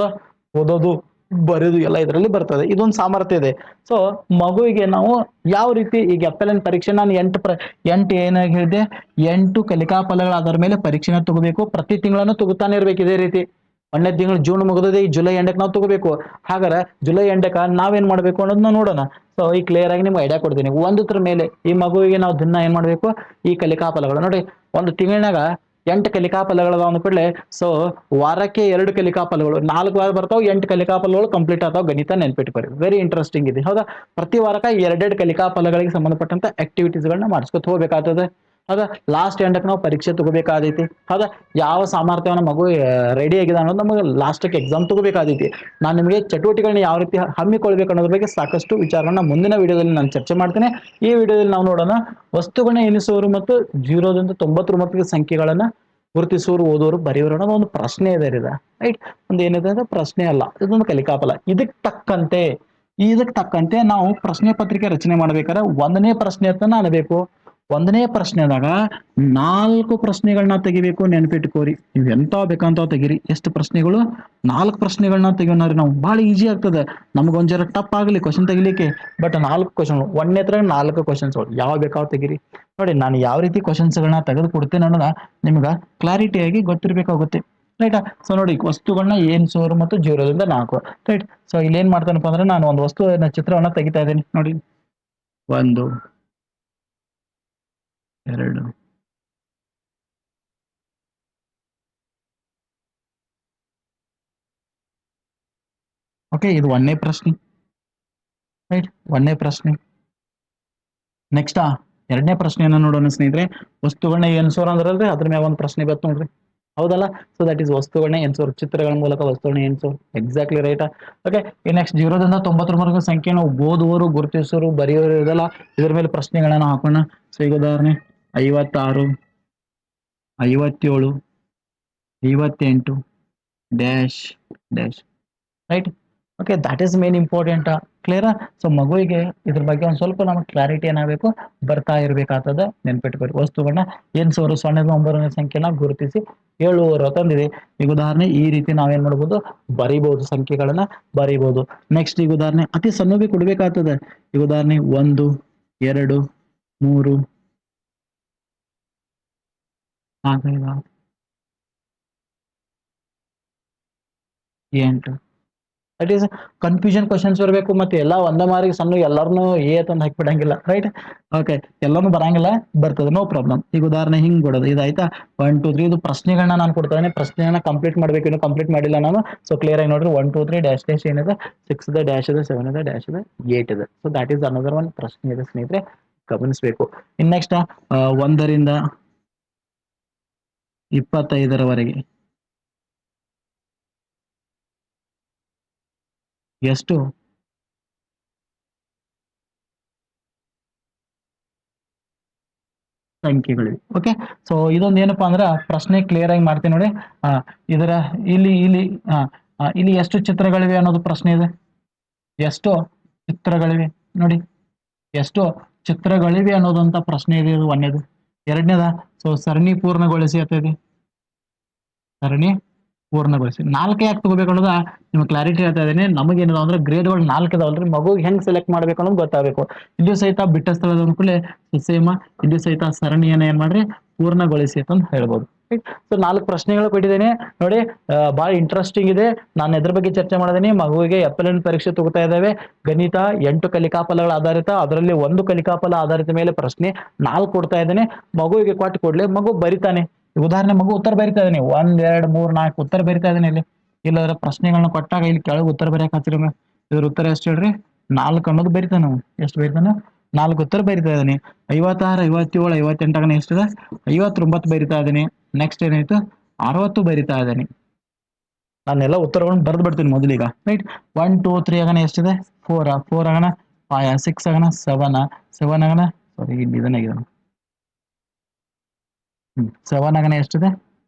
ಓದೋದು, ಬರೆಯೋದು ಎಲ್ಲ ಇದರಲ್ಲಿ ಬರ್ತದೆ. ಇದೊಂದು ಸಾಮರ್ಥ್ಯ ಇದೆ. ಸೊ ಮಗುವಿಗೆ ನಾವು ಯಾವ ರೀತಿ ಈಗ FLN ಪರೀಕ್ಷೆ ನಾನು 8 ಏನಾಗಿ ಹೇಳಿದೆ, 8 ಕಲಿಕಾ ಫಲಗಳ ಅದರ ಮೇಲೆ ಪರೀಕ್ಷೆನ ತಗೋಬೇಕು. ಪ್ರತಿ ತಿಂಗಳನ್ನು ತಗೋತಾನೆ ಇರ್ಬೇಕು. ಇದೇ ರೀತಿ 1ನೇ ತಿಂಗಳು ಜೂನ್ ಮುಗಿದದೆ, ಈ ಜುಲೈ ಎಂಡಕ್ಕೆ ನಾವು ತಗೋಬೇಕು. ಹಾಗಾದ್ರೆ ಜುಲೈ ಎಂಡಕ್ಕೆ ನಾವೇನ್ ಮಾಡ್ಬೇಕು ಅನ್ನೋದನ್ನ ನೋಡೋಣ. ಸೊ ಈ ಕ್ಲಿಯರ್ ಆಗಿ ನಿಮ್ಗೆ ಐಡಿಯಾ ಕೊಡ್ತೀನಿ. ಒಂದತ್ರ ಮೇಲೆ ಈ ಮಗುವಿಗೆ ನಾವು ದಿನ ಏನ್ ಮಾಡ್ಬೇಕು, ಈ ಕಲಿಕಾ ಫಲಗಳು ನೋಡಿ. ಒಂದು ತಿಂಗಳಿನಾಗ 8 ಕಲಿಕಾ ಫಲಗಳದಾವ ಅಂದ ಕೂಡಲೇ, ಸೊ ವಾರಕ್ಕೆ 2 ಕಲಿಕಾ ಫಲಗಳು, 4 ವಾರ ಬರ್ತಾವ, 8 ಕಲಿಕಾ ಫಲಗಳು ಕಂಪ್ಲೀಟ್ ಆತಾವ. ಗಣಿತ ನೆನ್ಪಿಟ್ಕೊರಿ, ವೆರಿ ಇಂಟ್ರೆಸ್ಟಿಂಗ್ ಇದೆ. ಹೌದಾ? ಪ್ರತಿ ವಾರಕ್ಕೆ 2 ಕಲಿಕಾ ಫಲಗಳಿಗೆ ಸಂಬಂಧಪಟ್ಟಂತ ಆಕ್ಟಿವಿಟೀಸ್ ಗಳನ್ನ ಮಾಡಿಸ್ಕೊತ ಹೋಗ್ಬೇಕಾಗ್ತದೆ. ಹೌದಾ? ಲಾಸ್ಟ್ ಎಂಡಕ್ಕೆ ನಾವು ಪರೀಕ್ಷೆ ತಗೋಬೇಕಾದೈತಿ. ಹೌದಾ? ಯಾವ ಸಾಮರ್ಥ್ಯವನ್ನ ಮಗು ರೆಡಿ ಆಗಿದೆ ಅನ್ನೋದು ನಮಗೆ ಲಾಸ್ಟ್ಗೆ ಎಕ್ಸಾಮ್ ತಗೋಬೇಕಾದೈತಿ. ನಾನು ನಿಮಗೆ ಚಟುವಟಿಕೆಗಳನ್ನ ಯಾವ ರೀತಿ ಹಮ್ಮಿಕೊಳ್ಬೇಕು ಅನ್ನೋದ್ರ ಬಗ್ಗೆ ಸಾಕಷ್ಟು ವಿಚಾರಗಳನ್ನ ಮುಂದಿನ ವಿಡಿಯೋದಲ್ಲಿ ನಾನು ಚರ್ಚೆ ಮಾಡ್ತೇನೆ. ಈ ವಿಡಿಯೋದಲ್ಲಿ ನಾವು ನೋಡೋಣ ವಸ್ತುಗಳನ್ನ ಎನಿಸುವರು ಮತ್ತು 0ದಿಂದ 99 ಸಂಖ್ಯೆಗಳನ್ನ ಗುರುತಿಸುವರು, ಓದುವರು, ಬರೆಯುವರು ಅನ್ನೋದು ಒಂದು ಪ್ರಶ್ನೆ ಇದೆ. ರೈಟ್? ಒಂದು ಏನಿದೆ ಅಂದ್ರೆ ಪ್ರಶ್ನೆ ಅಲ್ಲ, ಇದೊಂದು ಕಲಿಕಾಫಲ. ಇದಕ್ಕೆ ತಕ್ಕಂತೆ ನಾವು ಪ್ರಶ್ನೆ ಪತ್ರಿಕೆ ರಚನೆ ಮಾಡ್ಬೇಕಾದ್ರೆ 1ನೇ ಪ್ರಶ್ನೆ ಅಂತ ಅನ್ಬೇಕು. 1ನೇ ಪ್ರಶ್ನೆದಾಗ 4 ಪ್ರಶ್ನೆಗಳನ್ನ ತೆಗಿಬೇಕು. ನೆನ್ಪಿಟ್ಕೋರಿ, ನೀವು ಎಂತ ಬೇಕಂತ ತೆಗಿರಿ. ಎಷ್ಟು ಪ್ರಶ್ನೆಗಳು? 4 ಪ್ರಶ್ನೆಗಳನ್ನ ತೆಗಿಯೋಣ. ನಾವು ಬಹಳ ಈಜಿ ಆಗ್ತದೆ. ನಮ್ಗೊಂದ್ ಜರ ಟಪ್ ಆಗಲಿ ಕ್ವಶನ್ ತೆಗಿಲಿಕ್ಕೆ. ಬಟ್ 4 ಕ್ವಶನ್, 1ನೇತ್ರ 4 ಕ್ವಶನ್ಸ್ ಯಾವ ಬೇಕಾವ್ ತೆಗಿರಿ. ನೋಡಿ, ನಾನು ಯಾವ ರೀತಿ ಕ್ವಶನ್ಸ್ ಗಳನ್ನ ತೆಗೆದು ಕೊಡ್ತೇನೆ ಅನ್ನೋದ ನಿಮ್ಗ ಕ್ಲಾರಿಟಿಯಾಗಿ ಗೊತ್ತಿರ್ಬೇಕಾಗುತ್ತೆ. ರೈಟ್? ಸೊ ನೋಡಿ, ವಸ್ತುಗಳನ್ನ ಎನಿಸುವರು ಮತ್ತು 0ದಿಂದ 4. ರೈಟ್? ಸೊ ಇಲ್ಲಿ ಏನ್ ಮಾಡ್ತಾನಪ್ಪ ಅಂದ್ರೆ, ನಾನು ಒಂದು ವಸ್ತುವಿನ ಚಿತ್ರವನ್ನ ತೆಗಿತಾ ಇದ್ದೀನಿ. ನೋಡಿ, 1, 2, ಓಕೆ, ಇದು 1ನೇ ಪ್ರಶ್ನೆ. ರೈಟ್? 1ನೇ ಪ್ರಶ್ನೆ. ನೆಕ್ಸ್ಟ್ 2ನೇ ಪ್ರಶ್ನೆಯನ್ನ ನೋಡೋಣ ಸ್ನೇಹಿತರೆ. ವಸ್ತುಗಳನ್ನ ಎನಿಸೋರು ಅಂದ್ರಲ್ರಿ, ಅದ್ರ ಮೇಲೆ ಒಂದು ಪ್ರಶ್ನೆ ಬತ್ತು ನೋಡ್ರಿ. ಹೌದಲ್ಲ? ಸೊ ದಟ್ ಈಸ್ ವಸ್ತುಗಳನ್ನ ಎನಿಸೋರು, ಚಿತ್ರಗಳ ಮೂಲಕ ವಸ್ತುಗಳನ್ನ ಎನಿಸೋರು. Exactly right. ಓಕೆ, ಈ ನೆಕ್ಸ್ಟ್ 0ದಿಂದ 99 ಸಂಖ್ಯೆನ ಓದುವರು, ಗುರುತಿಸೋರು, ಬರೆಯೋರು ಇದೆಲ್ಲ, ಇದ್ರ ಮೇಲೆ ಪ್ರಶ್ನೆಗಳನ್ನ ಹಾಕೋಣ. ಸೊ ಈಗ ಉದಾಹರಣೆ 56, 57, 58 dash dash. Right? Okay, that is main important. Clear? So ಮಗುವಿಗೆ ಇದ್ರ ಬಗ್ಗೆ ಒಂದ್ ಸ್ವಲ್ಪ ನಮಗೆ ಕ್ಲಾರಿಟಿ ಏನಾಗಬೇಕು, ಬರ್ತಾ ಇರ್ಬೇಕಾಗ್ತದೆ. ನೆನ್ಪಿಟ್ಕೊರಿ, ವಸ್ತುಗಳನ್ನ ಎನಿಸೋರು, 0ರಿಂದ 9 ಸಂಖ್ಯೆನ ಗುರುತಿಸಿ ಹೇಳುವವರು ತಂದಿದೆ. ಈಗ ಉದಾಹರಣೆ ಈ ರೀತಿ ನಾವೇನ್ ಮಾಡ್ಬೋದು, ಬರಿಬಹುದು, ಸಂಖ್ಯೆಗಳನ್ನ ಬರಿಬಹುದು. ನೆಕ್ಸ್ಟ್ ಈಗ ಉದಾಹರಣೆ ಅತಿ ಸಣ್ಣಗೆ ಕೊಡ್ಬೇಕಾಗ್ತದೆ. ಈಗ ಉದಾಹರಣೆ 1, 2, 3, 4, 8. ದಟ್ ಈಸ್ ಕನ್ಫ್ಯೂಷನ್ ಕ್ವಶನ್ಸ್ ಬರಬೇಕು. ಮತ್ತೆ ಎಲ್ಲ ಒಂದ ಮಾರಿಗೆ ಸಣ್ಣ ಎಲ್ಲರನ್ನೂ ತಂದು ಹಾಕಿಬಿಡಂಗಿಲ್ಲ. ರೈಟ್? ಓಕೆ, ಎಲ್ಲಾನು ಬರಂಗಿಲ್ಲ, ಬರ್ತದೆ, ನೋ ಪ್ರಾಬ್ಲಮ್. ಈಗ ಉದಾಹರಣೆ ಹಿಂಗ್ ಕೊಡೋದು. ಇದಾಯ್ತಾ? 1, 2, 3 ಇದು ಪ್ರಶ್ನೆಗಳನ್ನ ನಾನು ಕೊಡ್ತಾ ಇದ್ದೇನೆ. ಪ್ರಶ್ನೆಗಳನ್ನ ಕಂಪ್ಲೀಟ್ ಮಾಡ್ಬೇಕು, ಇನ್ನು ಕಂಪ್ಲೀಟ್ ಮಾಡಿಲ್ಲ ನಾನು. ಸೊ ಕ್ಲಿಯರ್ ಆಗಿ ನೋಡ್ರಿ, 1, 2, 3 ಡ್ಯಾಶ್ ಡ್ಯಾಶ್ ಏನಿದೆ, 6 ಇದೆ, ಡ್ಯಾಶ್ ಇದೆ, 7 ಇದೆ, ಡ್ಯಾಶ್ ಇದೆ, 8 ಇದೆ. So that is another one ಪ್ರಶ್ನೆ ಇದೆ ಸ್ನೇಹಿತರೆ, ಗಮನಿಸಬೇಕು. ಇನ್ ನೆಕ್ಸ್ಟ್ 1ರಿಂದ 25ರವರೆಗೆ ಎಷ್ಟು ಸಂಖ್ಯೆಗಳಿವೆ. ಓಕೆ, ಸೊ ಇದೊಂದು ಏನಪ್ಪಾ ಅಂದ್ರ ಪ್ರಶ್ನೆ ಕ್ಲಿಯರ್ ಆಗಿ ಮಾಡ್ತೀನಿ ನೋಡಿ. ಇದರ ಇಲ್ಲಿ ಎಷ್ಟು ಚಿತ್ರಗಳಿವೆ ಅನ್ನೋದು ಪ್ರಶ್ನೆ ಇದೆ. ಎಷ್ಟು ಚಿತ್ರಗಳಿವೆ ನೋಡಿ, ಎಷ್ಟು ಚಿತ್ರಗಳಿವೆ ಅನ್ನೋದಂತ ಪ್ರಶ್ನೆ ಇದೆ. ಇದು 1ನೇದು. 2ನೇದ, ಸೊ ಸರಣಿ ಪೂರ್ಣಗೊಳಿಸಿ ಆಗ್ತದೆ. ಸರಣಿ ಪೂರ್ಣಗೊಳಿಸಿ. 4 ಯಾಕೆ ತಗೋಬೇಕು ಅನ್ನೋದ ನಿಮ್ಗೆ ಕ್ಲಾರಿಟಿ ಹೇಳ್ತಾ ಇದ್ದೀನಿ. ನಮಗೇನದ ಅಂದ್ರೆ ಗ್ರೇಡ್ಗಳು 4 ಇದಾವಲ್ರಿ, ಮಗು ಹೆಂಗ್ ಸೆಲೆಕ್ಟ್ ಮಾಡ್ಬೇಕು ಅನ್ನೋದು ಗೊತ್ತಾಗಬೇಕು. ಇಲ್ಲಿ ಸಹಿತ ಬಿಟ್ಟ ಸ್ಥಳದ ಅನುಕೂಲ ಸೇಮ, ಇಲ್ಲಿ ಸಹಿತ ಸರಣಿಯನ್ನ ಏನ್ ಮಾಡ್ರಿ, ಪೂರ್ಣಗೊಳಿಸಿ ಅಂತ ಹೇಳ್ಬೋದು. ಸೊ 4 ಪ್ರಶ್ನೆಗಳು ಕೊಟ್ಟಿದ್ದೇನೆ ನೋಡಿ. ಬಹಳ ಇಂಟ್ರೆಸ್ಟಿಂಗ್ ಇದೆ. ನಾನು ಎದ್ರ ಬಗ್ಗೆ ಚರ್ಚೆ ಮಾಡಿದ್ದೀನಿ, ಮಗುವಿಗೆ FLN ಪರೀಕ್ಷೆ ತಗೋತಾ ಇದ್ದಾವೆ. ಗಣಿತ 8 ಕಲಿಕಾಫಲಗಳ ಆಧಾರಿತ, ಅದರಲ್ಲಿ 1 ಕಲಿಕಾಫಲ ಆಧಾರಿತ ಮೇಲೆ ಪ್ರಶ್ನೆ 4 ಕೊಡ್ತಾ ಇದ್ದೇನೆ. ಮಗುವಿಗೆ ಕೊಟ್ಟು ಕೊಡ್ಲಿ, ಮಗು ಬರಿತಾನೆ. ಉದಾಹರಣೆ ಮಗು ಉತ್ತರ ಬರಿತಾ ಇದ್ದಾನೆ, 1 2 3 4 ಉತ್ತರ ಬರಿತಾ ಇದ್ದಾನೆ. ಇಲ್ಲಿ ಇಲ್ಲದ್ರ ಪ್ರಶ್ನೆಗಳನ್ನ ಕೊಟ್ಟಾಗ ಇಲ್ಲಿ ಕೆಳಗೆ ಉತ್ತರ ಬರೆಯಕ್ ಹತ್ತಿರ, ಇದ್ರ ಉತ್ತರ ಎಷ್ಟು ಹೇಳ್ರಿ? 4 ಅನ್ನೋದು ಬರಿತಾನ ನಾವು. ಎಷ್ಟು ಬರಿತಾನ? 4 ಉತ್ತರ ಬರಿತಾ ಇದ್ದಾನೆ. 56 57 58 ಎಷ್ಟಿದೆ? 59 ಬರಿತಾ ಇದ್ದಾನೆ. ನೆಕ್ಸ್ಟ್ ಏನಾಯ್ತು? 60 ಬರಿತಾ ಇದ್ದಾನೆ. ನಾನೆಲ್ಲ ಉತ್ತರಗಳನ್ನು ಬರೆದು ಬಿಡ್ತೀನಿ ಮೊದಲಿಗ. ರೈಟ್, 1 2 3 ಆಗನ ಎಷ್ಟಿದೆ? 4 4 ಆಗನ 5 6 ಆಗನ 7 7 ಆಗನ, ಸಾರಿ ಇಲ್ಲಿ ಇದನ್ನ 7 ಆಗನ ಎಷ್ಟಿದೆ?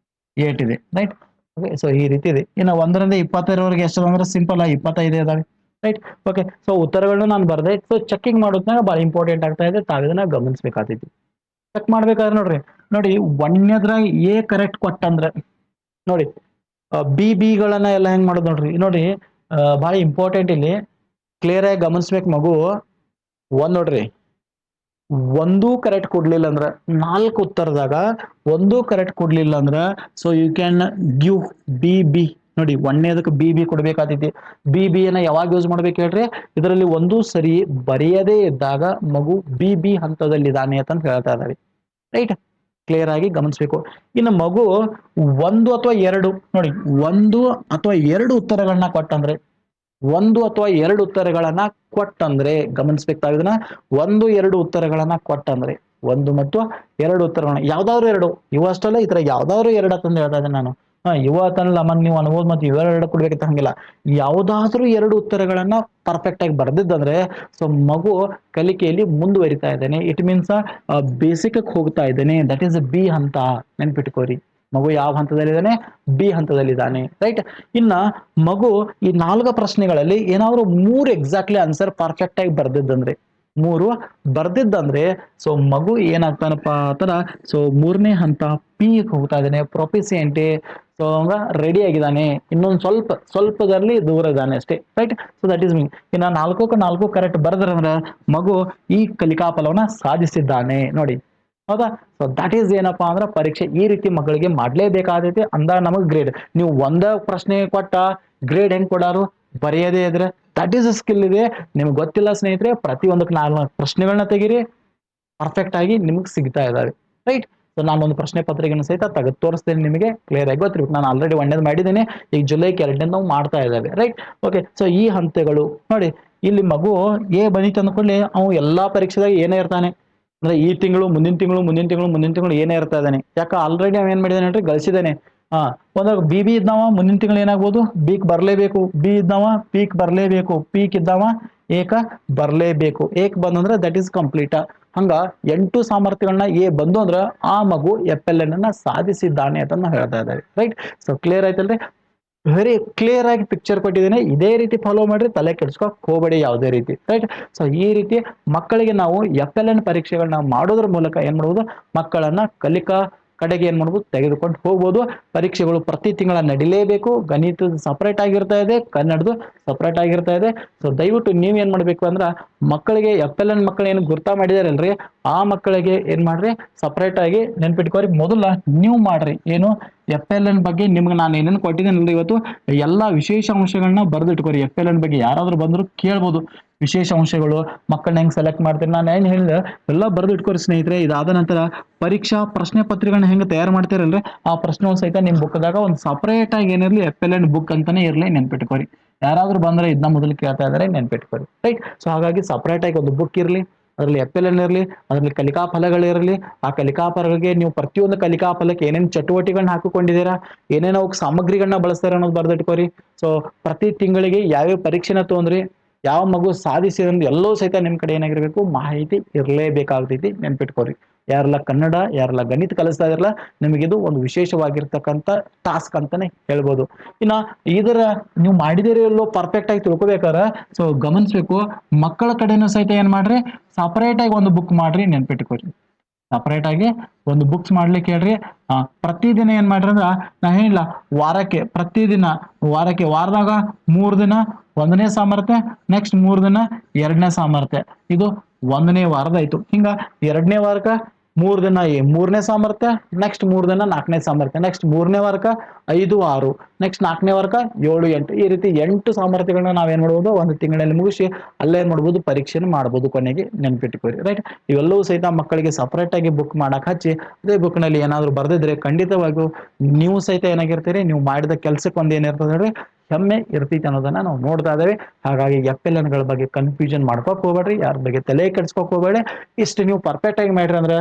8 ಇದೆ. Right, okay. ಸೊ ಈ ರೀತಿ ಇದೆ. ಇನ್ನು 1 ರಿಂದ 20ರವರೆಗೆ ಎಷ್ಟಿದೆ ಅಂದ್ರೆ ಸಿಂಪಲ್ 25 ಇದಾವೆ. Right, okay. ಸೊ ಉತ್ತರಗಳನ್ನ ನಾನು ಬರ್ದೆ. ಸೊ ಚೆಕಿಂಗ್ ಮಾಡೋದ್ನಾಗ ಬಹಳ ಇಂಪಾರ್ಟೆಂಟ್ ಆಗ್ತಾ ಇದೆ, ತಾವಿದನ್ನ ಗಮನಿಸಬೇಕಾಗ್ತೈತಿ. ಚೆಕ್ ಮಾಡ್ಬೇಕಾದ್ರೆ ನೋಡ್ರಿ, ನೋಡಿ ಒಂದನೇದ್ರಾಗ ಎ ಕರೆಕ್ಟ್ ಕೊಟ್ಟಂದ್ರೆ ನೋಡಿ, ಬಿ ಗಳನ್ನ ಎಲ್ಲ ಹೆಂಗ್ ಮಾಡೋದು ನೋಡ್ರಿ. ನೋಡಿ ಬಹಳ ಇಂಪಾರ್ಟೆಂಟ್, ಇಲ್ಲಿ ಕ್ಲಿಯರ್ ಆಗಿ ಗಮನಿಸ್ಬೇಕು ಮಗು. ನೋಡ್ರಿ, 1 ಕರೆಕ್ಟ್ ಕೊಡ್ಲಿಲ್ಲ ಅಂದ್ರ 4 ಉತ್ತರದಾಗ 1 ಕರೆಕ್ಟ್ ಕೊಡ್ಲಿಲ್ಲ ಅಂದ್ರ so you can give B. ನೋಡಿ, ಒಂದನೇದಕ್ಕೆ ಬಿ ಕೊಡ್ಬೇಕಾಗ್ತೈತಿ. ಬಿ ಅನ್ನ ಯಾವಾಗ ಯೂಸ್ ಮಾಡ್ಬೇಕು ಹೇಳ್ರಿ? ಇದರಲ್ಲಿ 1 ಸರಿ ಬರೆಯದೇ ಇದ್ದಾಗ ಮಗು ಬಿ ಹಂತದಲ್ಲಿದ್ದಾನೆ ಅಂತ ಹೇಳ್ತಾ ಇದ್ದಾರೆ. ರೈಟ್, ಕ್ಲಿಯರ್ ಆಗಿ ಗಮನಿಸ್ಬೇಕು. ಇನ್ನು ಮಗು 1 ಅಥವಾ 2, ನೋಡಿ 1 ಅಥವಾ 2 ಉತ್ತರಗಳನ್ನ ಕೊಟ್ಟಂದ್ರೆ, 1 ಅಥವಾ 2 ಉತ್ತರಗಳನ್ನ ಕೊಟ್ಟಂದ್ರೆ ಗಮನಿಸ್ಬೇಕಾಗಿದ್ದನ್ನ, 1 2 ಉತ್ತರಗಳನ್ನ ಕೊಟ್ಟಂದ್ರೆ, 1 ಮತ್ತು 2 ಉತ್ತರಗಳನ್ನ ಯಾವ್ದಾದ್ರು 2, ಇವು ಅಷ್ಟಲ್ಲ, ಈ ತರ ಯಾವ್ದಾದ್ರು 2 ಅಂತಂದು ಹೇಳ್ತಾ ಇದ್ದೇನೆ ನಾನು. ಇವ ಅಂತಲ್ಲ, ನೀವು ಅನ್ಬೋದು ಮತ್ತೆ ಇವೆರಡು ಕೊಡ್ಬೇಕಂತ ಹಂಗಿಲ್ಲ. ಯಾವ್ದಾದ್ರು 2 ಉತ್ತರಗಳನ್ನ ಪರ್ಫೆಕ್ಟ್ ಆಗಿ ಬರ್ದಿದ್ದಂದ್ರೆ ಸೊ ಮಗು ಕಲಿಕೆಯಲ್ಲಿ ಮುಂದುವರಿತಾ ಇದ್ದೇನೆ. ಇಟ್ ಮೀನ್ಸ್ ಬೇಸಿಕ್ ಹೋಗ್ತಾ ಇದ್ದೇನೆ. ದಟ್ ಈಸ್ ಬಿ ಹಂತ. ನೆನ್ಪಿಟ್ಕೋರಿ, ಮಗು ಯಾವ ಹಂತದಲ್ಲಿದ್ದಾನೆ? ಬಿ ಹಂತದಲ್ಲಿದ್ದಾನೆ. ರೈಟ್, ಇನ್ನ ಮಗು ಈ 4 ಪ್ರಶ್ನೆಗಳಲ್ಲಿ ಏನಾದ್ರು 3 ಎಕ್ಸಾಕ್ಟ್ಲಿ ಆನ್ಸರ್ ಪರ್ಫೆಕ್ಟ್ ಆಗಿ ಬರ್ದಿದ್ದಂದ್ರೆ, 3 ಬರ್ದಿದ್ದಂದ್ರೆ ಸೊ ಮಗು ಏನಾಗ್ತಾನಪ್ಪ ಆತರ, ಸೊ 3ನೇ ಹಂತ ಪಿ ಹೋಗ್ತಾ ಇದ್ದಾನೆ, ಪ್ರೊಫಿಸಿಯೆಂಟಿ. ಸೊ ರೆಡಿ ಆಗಿದ್ದಾನೆ, ಇನ್ನೊಂದು ಸ್ವಲ್ಪದಲ್ಲಿ ದೂರ ಇದ್ದಾನೆ ಅಷ್ಟೇ. ರೈಟ್, ಸೊ ದಟ್ ಈಸ್ ಮೀನ್. ಇನ್ನ 4ಕ್ಕೆ 4 ಕರೆಕ್ಟ್ ಬರ್ದ್ರಂದ್ರ ಮಗು ಈ ಕಲಿಕಾ ಫಲವನ್ನ ಸಾಧಿಸಿದ್ದಾನೆ. ನೋಡಿ, ಹೌದಾ? ಸೊ ದಟ್ ಈಸ್ ಏನಪ್ಪಾ ಅಂದ್ರೆ ಪರೀಕ್ಷೆ ಈ ರೀತಿ ಮಕ್ಕಳಿಗೆ ಮಾಡ್ಲೇಬೇಕಾದೈತಿ. ಅಂದಾಗ ನಮಗ್ ಗ್ರೇಡ್. ನೀವು ಒಂದ ಪ್ರಶ್ನೆ ಕೊಟ್ಟ ಗ್ರೇಡ್ ಹೆಂಗ್ ಕೊಡಾರು? ಬರೆಯದೇ ಇದ್ರೆ ದಟ್ ಈಸ್ ಅ ಸ್ಕಿಲ್ ಇದೆ. ನಿಮ್ಗೆ ಗೊತ್ತಿಲ್ಲ ಸ್ನೇಹಿತರೆ, ಪ್ರತಿಯೊಂದಕ್ಕೆ 4 ಪ್ರಶ್ನೆಗಳನ್ನ ತೆಗೀರಿ, ಪರ್ಫೆಕ್ಟ್ ಆಗಿ ನಿಮ್ಗೆ ಸಿಗ್ತಾ ಇದಾವೆ. ರೈಟ್, ಸೊ ನಾನೊಂದು ಪ್ರಶ್ನೆ ಪತ್ರಿಕೆಯನ್ನು ಸಹಿತ ತೆಗೆದು ತೋರಿಸ್ತೇನೆ ನಿಮಗೆ. ಕ್ಲಿಯರ್ ಆಗಿ ಗೊತ್ತಿರ್ಬೇಕು. ನಾನು ಆಲ್ರೆಡಿ 1ನೇದು ಮಾಡಿದ್ದೇನೆ, ಈಗ ಜುಲೈಗೆ 2ನೇದು ನಾವು ಮಾಡ್ತಾ ಇದ್ದೇವೆ. Right, okay. ಸೊ ಈ ಹಂತಗಳು ನೋಡಿ, ಇಲ್ಲಿ ಮಗು ಎ ಬಂದಿತ್ತು ಅಂದ್ಕೊಳ್ಳಿ, ಅವು ಎಲ್ಲಾ ಪರೀಕ್ಷೆದಾಗ ಏನೇ ಇರ್ತಾನೆ ಅಂದ್ರೆ ಈ ತಿಂಗಳು, ಮುಂದಿನ ತಿಂಗಳು ಏನೇ ಇರ್ತಾ ಇದ್ದಾನೆ. ಯಾಕೆ ಆಲ್ರೆಡಿ ಅವ ಏನ್ ಮಾಡಿದಾನೆ ಅಂದ್ರೆ ಗಳಿಸಿದಾನೆ. ಒಂದಾಗ ಬಿ ಇದ್ದವ ಮುಂದಿನ ತಿಂಗಳು ಏನಾಗ್ಬೋದು? ಬಿಕ್ ಬರ್ಲೇಬೇಕು. ಬಿ ಇದ್ದವ ಪೀಕ್ ಬರ್ಲೇಬೇಕು. ಪೀಕ್ ಇದ್ದವ ಏಕ ಬರ್ಲೇಬೇಕು. ಏಕ್ ಬಂದಂದ್ರೆ ದಟ್ ಈಸ್ ಕಂಪ್ಲೀಟ್. ಹಂಗ 8 ಸಾಮರ್ಥ್ಯಗಳನ್ನ ಎ ಬಂದು ಅಂದ್ರ ಆ ಮಗು FLN ಅನ್ನ ಸಾಧಿಸಿದ್ದಾನೆ ಅಂತ ನಾವು ಹೇಳ್ತಾ ಇದ್ದೇವೆ. ರೈಟ್, ಸೊ ಕ್ಲಿಯರ್ ಆಯ್ತಲ್ರಿ? ವೆರಿ ಕ್ಲಿಯರ್ ಆಗಿ ಪಿಕ್ಚರ್ ಕೊಟ್ಟಿದ್ದೇನೆ. ಇದೇ ರೀತಿ ಫಾಲೋ ಮಾಡ್ರಿ, ತಲೆ ಕೆಡ್ಸ್ಕೊಕ್ ಹೋಗಬೇಡಿ ಯಾವುದೇ ರೀತಿ. ರೈಟ್, ಸೊ ಈ ರೀತಿ ಮಕ್ಕಳಿಗೆ ನಾವು FLN ಪರೀಕ್ಷೆಗಳನ್ನ ಮಾಡೋದ್ರ ಮೂಲಕ ಏನ್ ಮಾಡ್ಬೋದು? ಮಕ್ಕಳನ್ನ ಕಲಿಕಾ ಕಡೆಗೆ ಏನ್ ಮಾಡ್ಬೋದು? ತೆಗೆದುಕೊಂಡು ಹೋಗ್ಬೋದು. ಪರೀಕ್ಷೆಗಳು ಪ್ರತಿ ತಿಂಗಳ ನಡಿಲೇಬೇಕು. ಗಣಿತದ ಸಪರೇಟ್ ಆಗಿರ್ತಾ ಇದೆ, ಕನ್ನಡದು ಸಪರೇಟ್ ಆಗಿರ್ತಾ ಇದೆ. ಸೊ ದಯವಿಟ್ಟು ನೀವ್ ಏನ್ ಮಾಡ್ಬೇಕು ಅಂದ್ರ ಮಕ್ಕಳಿಗೆ FLN ಮಕ್ಕಳು ಏನು ಗುರ್ತಾ ಮಾಡಿದಾರಲ್ರಿ, ಆ ಮಕ್ಕಳಿಗೆ ಏನ್ ಮಾಡ್ರಿ? ಸಪರೇಟ್ ಆಗಿ ನೆನ್ಪಿಟ್ಕೋರಿ. ಮೊದಲ ನೀವು ಮಾಡ್ರಿ ಏನು? FLN ಬಗ್ಗೆ ನಿಮ್ಗೆ ನಾನು ಏನೇನು ಕೊಟ್ಟಿದ್ದೇನೆ ಇವತ್ತು, ಎಲ್ಲಾ ವಿಶೇಷ ಅಂಶಗಳನ್ನ ಬರೆದಿಟ್ಕೋರಿ. FLN ಬಗ್ಗೆ ಯಾರಾದ್ರೂ ಬಂದ್ರು ಕೇಳ್ಬೋದು. ವಿಶೇಷ ಅಂಶಗಳು, ಮಕ್ಕಳನ್ನ ಹೆಂಗ್ ಸೆಲೆಕ್ಟ್ ಮಾಡ್ತೀರಿ, ನಾನು ಏನ್ ಹೇಳಿದೆ ಎಲ್ಲ ಬರೆದು ಇಟ್ಕೋರಿ ಸ್ನೇಹಿತರೆ. ಇದಾದ ನಂತರ ಪರೀಕ್ಷಾ ಪ್ರಶ್ನೆ ಪತ್ರಿಕೆಗಳನ್ನ ಹೆಂಗ್ ತಯಾರು ಮಾಡ್ತೀರಲ್ರಿ, ಆ ಪ್ರಶ್ನೆ ಸಹಿತ ನಿಮ್ ಬುಕ್ದಾಗ ಒಂದು ಸಪರೇಟ್ ಆಗಿ ಏನಿರ್ಲಿ FLN ಬುಕ್ ಅಂತಾನೆ ಇರ್ಲಿ, ನೆನ್ಪಿಟ್ಕೋರಿ. ಯಾರಾದ್ರೂ ಬಂದ್ರೆ ಇದನ್ನ ಮೊದಲು ಕೇಳ್ತಾ ಇದಾರೆ, ನೆನ್ಪಿಟ್ಕೋರಿ. ರೈಟ್, ಸೊ ಹಾಗಾಗಿ ಸಪರೇಟ್ ಆಗಿ ಒಂದು ಬುಕ್ ಇರ್ಲಿ, ಅದರಲ್ಲಿ FLN ಇರಲಿ, ಅದರಲ್ಲಿ ಕಲಿಕಾ ಫಲಗಳಿರಲಿ. ಆ ಕಲಿಕಾ ಫಲಗಳಿಗೆ ನೀವು ಪ್ರತಿಯೊಂದು ಕಲಿಕಾ ಫಲಕ್ಕೆ ಏನೇನು ಚಟುವಟಿಕೆಗಳನ್ನ ಹಾಕಿಕೊಂಡಿದ್ದೀರಾ, ಏನೇನೋ ಸಾಮಗ್ರಿಗಳನ್ನ ಬಳಸ್ತಾರ ಅನ್ನೋದು ಬರ್ದಿಟ್ಕೋರಿ. ಸೊ ಪ್ರತಿ ತಿಂಗಳಿಗೆ ಯಾವ್ಯಾವ ಪರೀಕ್ಷೆನ ತೊಗೊಂಡ್ರಿ, ಯಾವ ಮಗು ಸಾಧಿಸಿದ್ರೆ ಎಲ್ಲವೂ ಸಹಿತ ನಿಮ್ ಕಡೆ ಏನಾಗಿರ್ಬೇಕು? ಮಾಹಿತಿ ಇರಲೇಬೇಕಾಗ್ತೈತಿ, ನೆನ್ಪಿಟ್ಕೋರಿ. ಯಾರೆಲ್ಲ ಕನ್ನಡ, ಯಾರೆಲ್ಲ ಗಣಿತ ಕಲಿಸ್ತಾ ಇದ್ರಲ್ಲ, ನಿಮಗಿದು ಒಂದು ವಿಶೇಷವಾಗಿರ್ತಕ್ಕಂಥ ಟಾಸ್ಕ್ ಅಂತಾನೆ ಹೇಳ್ಬೋದು. ಇನ್ನ ಇದರ ನೀವು ಮಾಡಿದಿರೋ ಎಲ್ಲೋ ಪರ್ಫೆಕ್ಟ್ ಆಗಿ ತಿಳ್ಕೊಬೇಕಾರ ಸೊ ಗಮನಿಸ್ಬೇಕು. ಮಕ್ಕಳ ಕಡೆನೂ ಸಹಿತ ಏನ್ ಮಾಡ್ರಿ? ಸಪರೇಟ್ ಆಗಿ ಒಂದು ಬುಕ್ ಮಾಡ್ರಿ, ನೆನ್ಪಿಟ್ಕೋರಿ. ಸಪರೇಟ್ ಆಗಿ ಒಂದು ಬುಕ್ಸ್ ಮಾಡ್ಲಿಕ್ಕೆ ಹೇಳ್ರಿ. ಪ್ರತಿದಿನ ಏನ್ ಮಾಡ್ರಿ ಅಂದ್ರ, ನಾ ಹೇಳಿಲ್ಲ ವಾರಕ್ಕೆ, ಪ್ರತಿದಿನ ವಾರದಾಗ 3 ದಿನ 1ನೇ ಸಾಮರ್ಥ್ಯ, ನೆಕ್ಸ್ಟ್ 3 ದಿನ 2ನೇ ಸಾಮರ್ಥ್ಯ. ಇದು 1ನೇ ವಾರದಾಯ್ತು. ಹಿಂಗ 2ನೇ ವಾರಕ್ಕ 3 ದಿನ ಮೂರನೇ ಸಾಮರ್ಥ್ಯ, ನೆಕ್ಸ್ಟ್ 3 ದಿನ ನಾಲ್ಕನೇ ಸಾಮರ್ಥ್ಯ, ನೆಕ್ಸ್ಟ್ ಮೂರನೇ ವರ್ಗ 5 6, ನೆಕ್ಸ್ಟ್ ನಾಲ್ಕನೇ ವರ್ಗ 7 8, ಈ ರೀತಿ 8 ಸಾಮರ್ಥ್ಯಗಳನ್ನ ನಾವೇನ್ ಮಾಡ್ಬೋದು ಒಂದು ತಿಂಗಳಲ್ಲಿ ಮುಗಿಸಿ ಅಲ್ಲೇ ಏನ್ ಮಾಡ್ಬೋದು ಪರೀಕ್ಷೆನ ಮಾಡ್ಬೋದು. ಕೊನೆಗೆ ನೆನ್ಪಿಟ್ಕೋರಿ ರೈಟ್. ಇವೆಲ್ಲವೂ ಸಹಿತ ಮಕ್ಕಳಿಗೆ ಸಪರೇಟ್ ಆಗಿ ಬುಕ್ ಮಾಡಕ್ ಹಚ್ಚಿ ಅದೇ ಬುಕ್ ನಲ್ಲಿ ಏನಾದ್ರು ಬರ್ದಿದ್ರೆ ಖಂಡಿತವಾಗಿಯೂ ನೀವು ಸಹಿತ ಏನಾಗಿರ್ತೀರಿ, ನೀವು ಮಾಡಿದ ಕೆಲ್ಸಕ್ಕೆ ಒಂದ್ ಏನಿರ್ತದೆ ನೋಡ್ರಿ ಹೆಮ್ಮೆ ಇರ್ತೈತಿ ಅನ್ನೋದನ್ನ ನಾವು ನೋಡ್ತಾ ಇದ್ದೇವೆ. ಹಾಗಾಗಿ FLN ಗಳ ಬಗ್ಗೆ ಕನ್ಫ್ಯೂಷನ್ ಮಾಡ್ಕೋಕ್ ಹೋಗ್ಬೇಡ್ರಿ, ಯಾರ ಬಗ್ಗೆ ತಲೆ ಕೆಡ್ಸ್ಕೊಕ್ ಹೋಗ್ಬೇಡಿ. ಇಷ್ಟು ನೀವು ಪರ್ಫೆಕ್ಟ್ ಆಗಿ ಮಾಡ್ರಿ ಅಂದ್ರೆ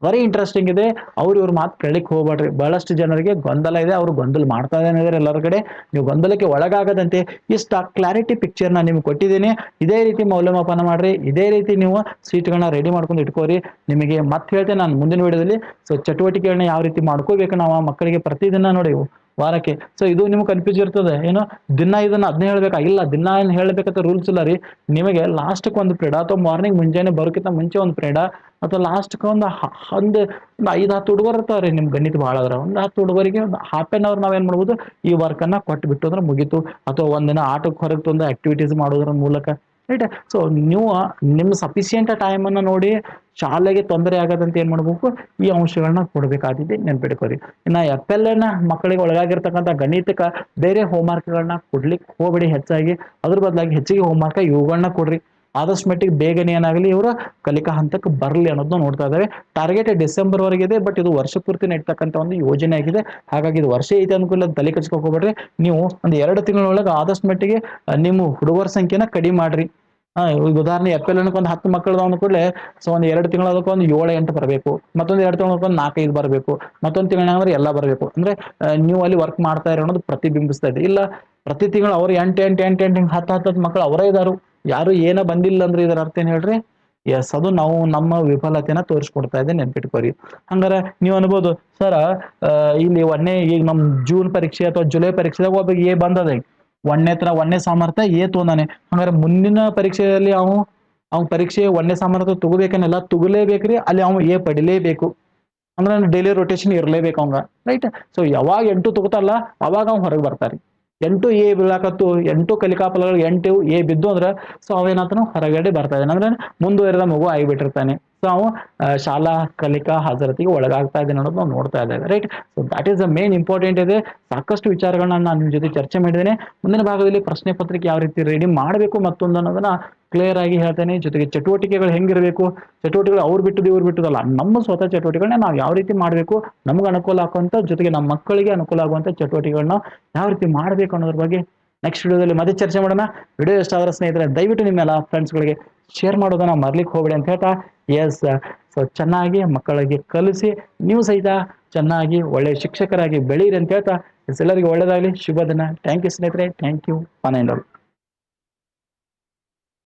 ವೆರಿ ಇಂಟ್ರೆಸ್ಟಿಂಗ್ ಇದೆ. ಇವ್ರ ಮಾತು ಕೇಳಲಿಕ್ಕೆ ಹೋಗ್ಬೇಡ್ರಿ. ಬಹಳಷ್ಟು ಜನರಿಗೆ ಗೊಂದಲ ಇದೆ, ಅವ್ರು ಗೊಂದಲ ಮಾಡ್ತಾ ಇದ್ದಾರೆ ಎಲ್ಲರ ಕಡೆ. ನೀವು ಗೊಂದಲಕ್ಕೆ ಒಳಗಾಗದಂತೆ ಇಷ್ಟ ಕ್ಲಾರಿಟಿ ಪಿಕ್ಚರ್ ನ ನಿಮ್ಗೆ ಕೊಟ್ಟಿದ್ದೀನಿ. ಇದೇ ರೀತಿ ಮೌಲ್ಯಮಾಪನ ಮಾಡ್ರಿ, ಇದೇ ರೀತಿ ನೀವು ಸೀಟ್ಗಳನ್ನ ರೆಡಿ ಮಾಡ್ಕೊಂಡು ಇಟ್ಕೋರಿ. ನಿಮಗೆ ಮತ್ತೆ ಹೇಳ್ತೇನೆ ನಾನು ಮುಂದಿನ ವಿಡಿಯೋದಲ್ಲಿ. ಸೊ ಚಟುವಟಿಕೆಗಳನ್ನ ಯಾವ ರೀತಿ ಮಾಡ್ಕೋಬೇಕು ನಾವು ಮಕ್ಕಳಿಗೆ ಪ್ರತಿದಿನ ನೋಡಿ ವಾರಕ್ಕೆ. ಸೊ ಇದು ನಿಮ್ಗೆ ಕನ್ಫ್ಯೂಸ್ ಇರ್ತದೆ, ಏನು ದಿನ ಇದನ್ನ ಅದನ್ನೇ ಹೇಳ್ಬೇಕಾ? ಇಲ್ಲ, ದಿನ ಏನ್ ಹೇಳ್ಬೇಕಂತ ರೂಲ್ಸ್ ಇಲ್ಲ ರೀ. ನಿಮಗೆ ಲಾಸ್ಟ್ ಒಂದು ಪ್ರೇಡ ಅಥವಾ ಮಾರ್ನಿಂಗ್ ಮುಂಜಾನೆ ಬರೋಕ್ಕಿಂತ ಮುಂಚೆ ಒಂದು ಪ್ರೇಡ ಅಥವಾ ಲಾಸ್ಟ್ ಒಂದು 5-10 ಹುಡುಗರು ಇರ್ತಾವ್ರಿ ನಿಮ್ ಗಣಿತ ಬಹಳ ಅದ್ರ ಒಂದು 10 ಹುಡುಗರಿಗೆ ಒಂದು ½ ನಾವ್ ಏನ್ ಮಾಡ್ಬೋದು ಈ ವರ್ಕ್ ಅನ್ನ ಕೊಟ್ಟು ಬಿಟ್ಟು ಅಂದ್ರೆ ಮುಗೀತು. ಅಥವಾ ಒಂದಿನ ಆಟಕ್ಕೆ ಹೊರಗೆ ತಂದು ಆಕ್ಟಿವಿಟೀಸ್ ಮಾಡೋದ್ರ ಮೂಲಕ ರೈಟ್. ಸೊ ನೀವು ನಿಮ್ ಸಫಿಸಿಯೆಂಟ್ ಟೈಮ್ ಅನ್ನ ನೋಡಿ ಶಾಲೆಗೆ ತೊಂದರೆ ಆಗದಂತೆ ಏನ್ ಮಾಡ್ಬೇಕು, ಈ ಅಂಶಗಳನ್ನ ಕೊಡ್ಬೇಕಾದಿದೆ, ನೆನ್ಪಿಟ್ಕೋರಿ. ಇನ್ನ FLN ಮಕ್ಕಳಿಗೆ ಒಳಗಾಗಿರ್ತಕ್ಕಂಥ ಗಣಿತಕ್ಕ ಬೇರೆ ಹೋಮ್ವರ್ಕ್ ಗಳನ್ನ ಕೊಡ್ಲಿಕ್ಕೆ ಹೋಗ್ಬೇಡಿ ಹೆಚ್ಚಾಗಿ. ಅದ್ರ ಬದಲಾಗಿ ಹೆಚ್ಚಿಗೆ ಹೋಮ್ವರ್ಕ್ ಇವುಗಳನ್ನ ಕೊಡ್ರಿ. ಆದಷ್ಟು ಮಟ್ಟಿಗೆ ಬೇಗನೆ ಏನಾಗಲಿ ಇವರ ಕಲಿಕಾ ಹಂತಕ್ಕೆ ಬರಲಿ ಅನ್ನೋದನ್ನ ನೋಡ್ತಾ ಇದ್ದಾವೆ. ಟಾರ್ಗೆಟ್ ಡಿಸೆಂಬರ್ ವರೆಗೆ ಇದೆ, ಬಟ್ ಇದು ವರ್ಷ ಪೂರ್ತಿ ಇರ್ತಕ್ಕಂಥ ಒಂದು ಯೋಜನೆ ಆಗಿದೆ. ಹಾಗಾಗಿ ಇದು ವರ್ಷ ಐತೆ ಅನುಕೂಲ ತಲೆ ಕಚ್ಕೋಕ್ ಹೋಗ್ಬೇಡ್ರಿ. ನೀವು ಒಂದು 2 ತಿಂಗಳೊಳಗೆ ಆದಷ್ಟು ಮಟ್ಟಿಗೆ ನಿಮ್ಮ ಹುಡುಗರ ಸಂಖ್ಯೆನ ಕಡಿಮೆ ಮಾಡ್ರಿ. ಈಗ ಉದಾಹರಣೆ FLN ಒಂದು 10 ಮಕ್ಕಳು ಅಂದ ಕೂಡಲೇ ಸೊ ಒಂದು 2 ತಿಂಗಳ ಅದಕ್ಕೆ ಒಂದು 7-8 ಬರಬೇಕು, ಮತ್ತೊಂದು 2 ತಿಂಗಳ ಒಂದು 4-5 ಬರಬೇಕು, ಮತ್ತೊಂದು ತಿಂಗಳ ಎಲ್ಲ ಬರಬೇಕು. ಅಂದ್ರೆ ನೀವು ಅಲ್ಲಿ ವರ್ಕ್ ಮಾಡ್ತಾ ಇರೋ ಅನ್ನೋದು ಪ್ರತಿಬಿಂಬಿಸ್ತಾ ಇದೆ. ಇಲ್ಲ, ಪ್ರತಿ ತಿಂಗಳು ಅವ್ರು 8 10 ಮಕ್ಕಳು ಅವರೇ ಇದಾರು, ಯಾರು ಏನೋ ಬಂದಿಲ್ಲ ಅಂದ್ರೆ ಇದರ ಅರ್ಥ ಏನ್ ಹೇಳ್ರಿ? ಎಸ್, ಅದು ನಾವು ನಮ್ಮ ವಿಫಲತೆನ ತೋರಿಸ್ಕೊಡ್ತಾ ಇದೆ, ನೆನ್ಪಿಟ್ಕೋರಿ. ಹಂಗಾರೆ ನೀವು ಅನ್ಬೋದು ಸರ್ ಇಲ್ಲಿ ಈಗ ನಮ್ ಜೂನ್ ಪರೀಕ್ಷೆ ಅಥವಾ ಜುಲೈ ಪರೀಕ್ಷೆದಾಗ ಒಬ್ಬ ಬಂದದ, ಒಂದನೇ ಸಾಮರ್ಥ್ಯ ತೊಂದಾನೆ. ಹಂಗಾರೆ ಮುಂದಿನ ಪರೀಕ್ಷೆಯಲ್ಲಿ ಅವ್ನ ಪರೀಕ್ಷೆ 1ನೇ ಸಾಮರ್ಥ್ಯ ತಗೋಬೇಕನ್ನೆಲ್ಲ ತಗೋಲೇಬೇಕ್ರಿ, ಅಲ್ಲಿ ಅವ್ನು ಪಡಿಲೇಬೇಕು. ಅಂದ್ರೆ ಡೈಲಿ ರೊಟೇಷನ್ ಇರ್ಲೇಬೇಕು ಅವಂಗ ರೈಟ್. ಸೊ ಯಾವಾಗ 8 ತಗೋತಾರಲ್ಲ ಅವಾಗ ಅವ್ನು ಹೊರಗೆ ಬರ್ತಾರೆ. 8 ಬೀಳಾಕತ್ತು, 8 ಕಲಿಕಾ ಫಲಗಳು 8 ಬಿದ್ದು ಅಂದ್ರೆ ಸೊ ಅವೇನಾತನು ಹೊರಗಡೆ ಬರ್ತಾ ಇದ್ದಾನೆ ಅಂದ್ರೆ ಮುಂದುವರೆದ ಮಗು ಆಗಿಬಿಟ್ಟಿರ್ತಾನೆ. ಸೊ ಅವು ಶಾಲಾ ಕಲಿಕಾ ಹಾಜರಾತಿಗೆ ಒಳಗಾಗ್ತಾ ಇದ್ದಾನೆ ಅನ್ನೋದು ನಾವು ನೋಡ್ತಾ ಇದ್ದೇವೆ right. So that is the main important ಇದೆ. ಸಾಕಷ್ಟು ವಿಚಾರಗಳನ್ನ ನಾನು ನಿಮ್ ಜೊತೆ ಚರ್ಚೆ ಮಾಡಿದ್ದೇನೆ. ಮುಂದಿನ ಭಾಗದಲ್ಲಿ ಪ್ರಶ್ನೆ ಪತ್ರಿಕೆ ಯಾವ ರೀತಿ ರೆಡಿ ಮಾಡಬೇಕು ಮತ್ತೊಂದು ಅನ್ನೋದನ್ನ ಕ್ಲಿಯರ್ ಆಗಿ ಹೇಳ್ತೇನೆ. ಜೊತೆಗೆ ಚಟುವಟಿಕೆಗಳು ಹೆಂಗಿರಬೇಕು, ಚಟುವಟಿಕೆಗಳು ಅವ್ರು ಬಿಟ್ಟದ್ದು ಇವ್ರು ಬಿಟ್ಟದಲ್ಲ, ನಮ್ಮ ಸ್ವತಃ ಚಟುವಟಿಕೆಗಳನ್ನ ನಾವು ಯಾವ ರೀತಿ ಮಾಡಬೇಕು, ನಮ್ಗೆ ಅನುಕೂಲ ಆಗುವಂತ ಜೊತೆಗೆ ನಮ್ಮ ಮಕ್ಕಳಿಗೆ ಅನುಕೂಲ ಆಗುವಂತ ಚಟುವಟಿಕೆಗಳನ್ನ ಯಾವ ರೀತಿ ಮಾಡಬೇಕು ಅನ್ನೋದ್ರ ಬಗ್ಗೆ ನೆಕ್ಸ್ಟ್ ವಿಡಿಯೋದಲ್ಲಿ ಮತ್ತೆ ಚರ್ಚೆ ಮಾಡೋಣ. ವಿಡಿಯೋ ಇಷ್ಟ ಆದ್ರೆ ಸ್ನೇಹಿತರೆ ದಯವಿಟ್ಟು ನಿಮ್ಮೆಲ್ಲ ಫ್ರೆಂಡ್ಸ್ಗಳಿಗೆ ಶೇರ್ ಮಾಡೋದನ್ನ ಮರ್ಲಿಕ್ಕೆ ಹೋಗ್ಬೇಡಿ ಅಂತ ಹೇಳ್ತಾ, ಎಸ್, ಸೊ ಚೆನ್ನಾಗಿ ಮಕ್ಕಳಿಗೆ ಕಲಿಸಿ ನೀವು ಸಹಿತ ಚೆನ್ನಾಗಿ ಒಳ್ಳೆ ಶಿಕ್ಷಕರಾಗಿ ಬೆಳೀರಿ ಅಂತ ಹೇಳ್ತಾ ಎಲ್ಲರಿಗೂ ಒಳ್ಳೇದಾಗಲಿ. ಶುಭ ದಿನ. ಥ್ಯಾಂಕ್ ಯು ಸ್ನೇಹಿತರೆ. Thank you. Fun and all.